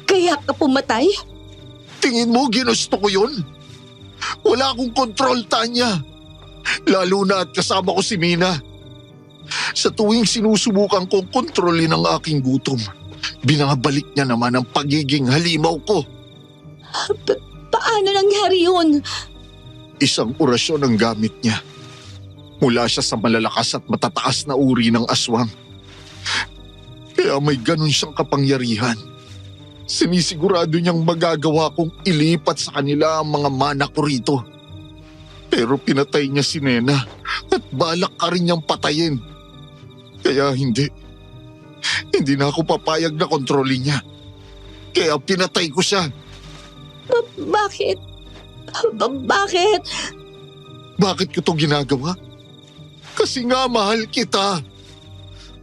Kaya ka pumatay? Tingin mo ginusto ko yun? Wala akong kontrol, Tanya. Lalo na at kasama ko si Mina. Sa tuwing sinusubukan kong kontrolin ang aking gutom, binabalik niya naman ang pagiging halimaw ko. Paano nangyari yun? Isang orasyon ang gamit niya. Mula siya sa malalakas at matataas na uri ng aswang. Kaya may ganun siyang kapangyarihan. Sinisigurado niyang magagawa kong ilipat sa kanila ang mga mana ko rito. Pero pinatay niya si Nena at balak ka rin niyang patayin. Kaya hindi. Hindi na ako papayag na kontrolin niya. Kaya pinatay ko siya. Bakit? Bakit? Bakit ko to ginagawa? Kasi nga mahal kita.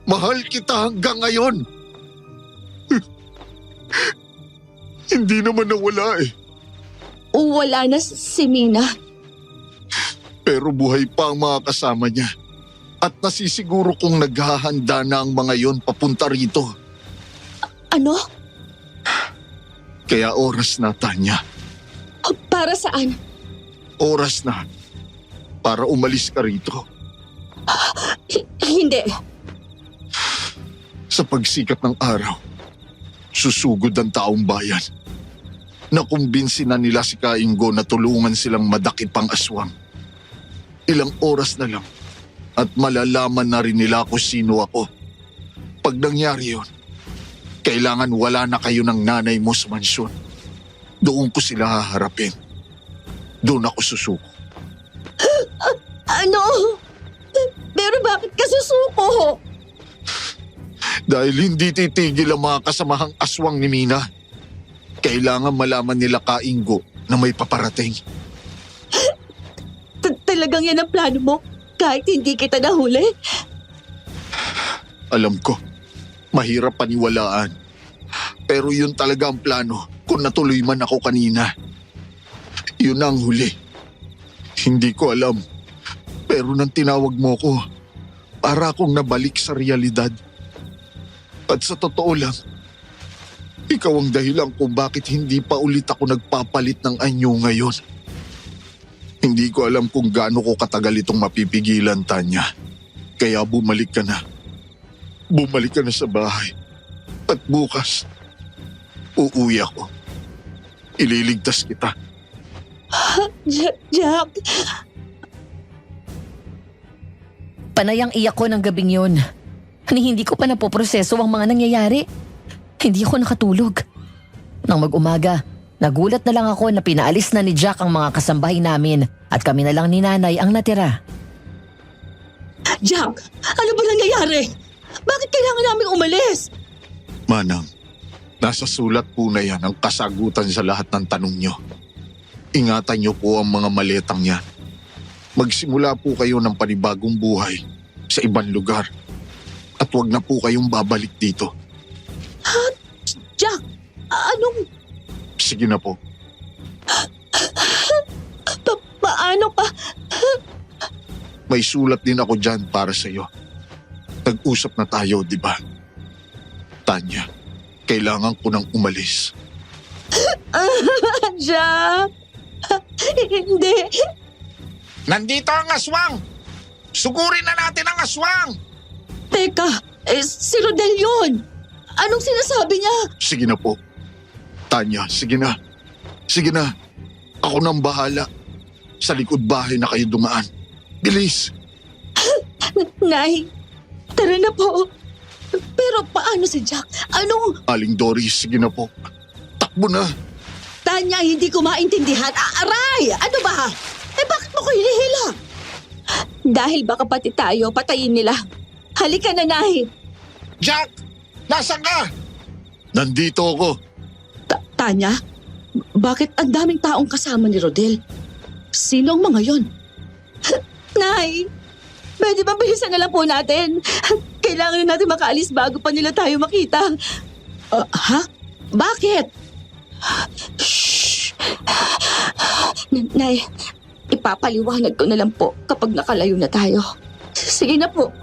Mahal kita hanggang ngayon. Hindi naman nawala eh. Wala na si Mina. Pero buhay pa ang mga kasama niya. At nasisiguro kong naghahanda na ang mga yon papunta rito. Ano? Kaya oras na, Tanya. Para saan? Oras na para umalis ka rito. Hindi. Sa pagsikat ng araw, susugod ang taong bayan. Nakumbinsi na nila si Kaingo na tulungan silang madakip ang aswang. Ilang oras na lang at malalaman na rin nila kung sino ako. Pag nangyari yun, kailangan wala na kayo ng nanay mo sa mansyon. Doon ko sila haharapin. Doon ako susuko. Ano? Pero bakit ka susuko? Dahil hindi titigil ang mga kasamahang aswang ni Mina. Kailangan malaman nila Kaingo na may paparating. Talagang yan ang plano mo? Kahit hindi kita nahuli? Alam ko, mahirap paniwalaan. Pero yun talaga ang plano kung natuloy man ako kanina. Yun ang huli. Hindi ko alam. Pero nang tinawag mo ko, para akong nabalik sa realidad. At sa totoo lang, ikaw ang dahilan kung bakit hindi pa ulit ako nagpapalit ng anyo ngayon. Hindi ko alam kung gaano ko katagal itong mapipigilan, Tanya. Kaya bumalik ka na. Bumalik ka na sa bahay. At bukas, uuwi ako. Ililigtas kita. Jack, Panayang iyak ko ng gabing yun. Hindi ko pa napoproseso ang mga nangyayari. Hindi ako nakatulog. Nang mag-umaga, nagulat na lang ako na pinaalis na ni Jack ang mga kasambahay namin at kami na lang ni Nanay ang natira. Jack, ano ba nangyayari? Bakit kailangan namin umalis? Manang, nasa sulat po na yan ang kasagutan sa lahat ng tanong nyo. Ingatan nyo po ang mga maletang yan. Magsimula po kayo ng panibagong buhay sa ibang lugar. At huwag na po kayong babalik dito. Jack, anong... Sige na po. Paano pa? May sulat din ako dyan para sa iyo. Nag-usap na tayo, di ba? Tanya, kailangan ko nang umalis. Jack, hindi. Nandito ang aswang! Sugurin na natin ang aswang! Teka, si Rodel yun. Anong sinasabi niya? Sige na po. Tanya, sige na. Sige na. Ako nang bahala. Sa likod bahay na kayo dumaan. Bilis! Nay, tara na po. Pero paano si Jack? Anong... Aling Doris, sige na po. Takbo na. Tanya, hindi ko maintindihan. Aray! Ano ba? Bakit mo ko hinihila? Dahil baka pati tayo, patayin nila. Halika na, Nay. Jack! Nasaan ka? Nandito ako. Tanya, bakit ang daming taong kasama ni Rodel? Sino ang mga yon? Nay, pwede ba bilisan na lang po natin? Kailangan na natin makaalis bago pa nila tayo makita. Ha? Bakit? Shh! Nay, ipapaliwanag ko na lang po kapag nakalayo na tayo. Sige na po.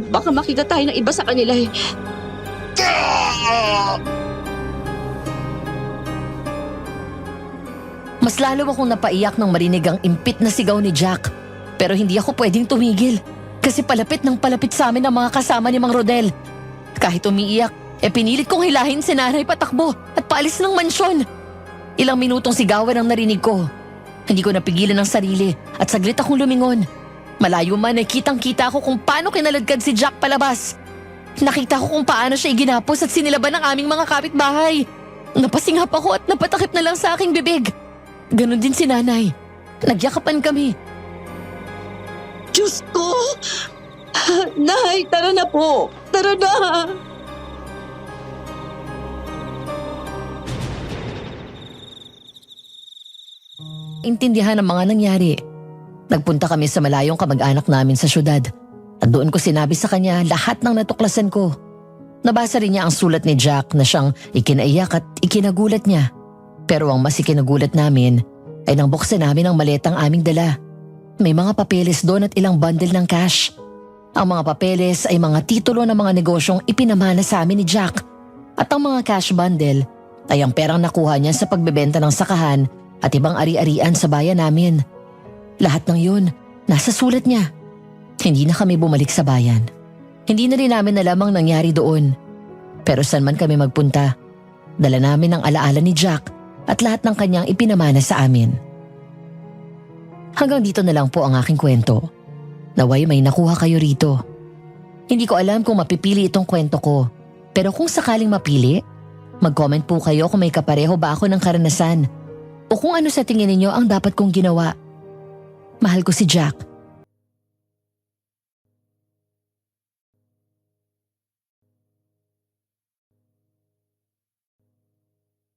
Baka makita tayo ng iba sa kanila eh. Ah! Mas lalo akong napaiyak nang marinig ang impit na sigaw ni Jack. Pero hindi ako pwedeng tumigil. Kasi palapit ng palapit sa amin ang mga kasama ni Mang Rodel. Kahit umiiyak, pinilit kong hilahin si nanay patakbo at paalis ng mansyon. Ilang minutong sigawan ang narinig ko. Hindi ko napigilan ang sarili at saglit akong lumingon. Malayo man ay kitang-kita ko kung paano kinaladkad si Jack palabas. Nakita ko kung paano siya iginapos at sinilaban ng aming mga kapitbahay. Napasingap ako at napatakip na lang sa aking bibig. Ganon din si nanay. Nagyakapan kami. Diyos ko! Nay, tara na po! Tara na! Intindihan ang mga nangyari. Nagpunta kami sa malayong kamag-anak namin sa syudad. At doon ko sinabi sa kanya lahat ng natuklasan ko. Nabasa rin niya ang sulat ni Jack na siyang ikinaiyak at ikinagulat niya. Pero ang mas ikinagulat namin ay nang buksan namin ang maletang aming dala. May mga papeles doon at ilang bundle ng cash. Ang mga papeles ay mga titulo ng mga negosyong ipinamana sa amin ni Jack. At ang mga cash bundle ay ang perang nakuha niya sa pagbebenta ng sakahan at ibang ari-arian sa bayan namin. Lahat ng yun, nasa sulat niya. Hindi na kami bumalik sa bayan. Hindi na rin namin alam ang nangyari doon. Pero saan man kami magpunta, dala namin ang alaala ni Jack at lahat ng kanyang ipinamana sa amin. Hanggang dito na lang po ang aking kwento. Naway may nakuha kayo rito. Hindi ko alam kung mapipili itong kwento ko. Pero kung sakaling mapili, mag-comment po kayo kung may kapareho ba ako ng karanasan o kung ano sa tingin ninyo ang dapat kong ginawa. Mahal ko si Jack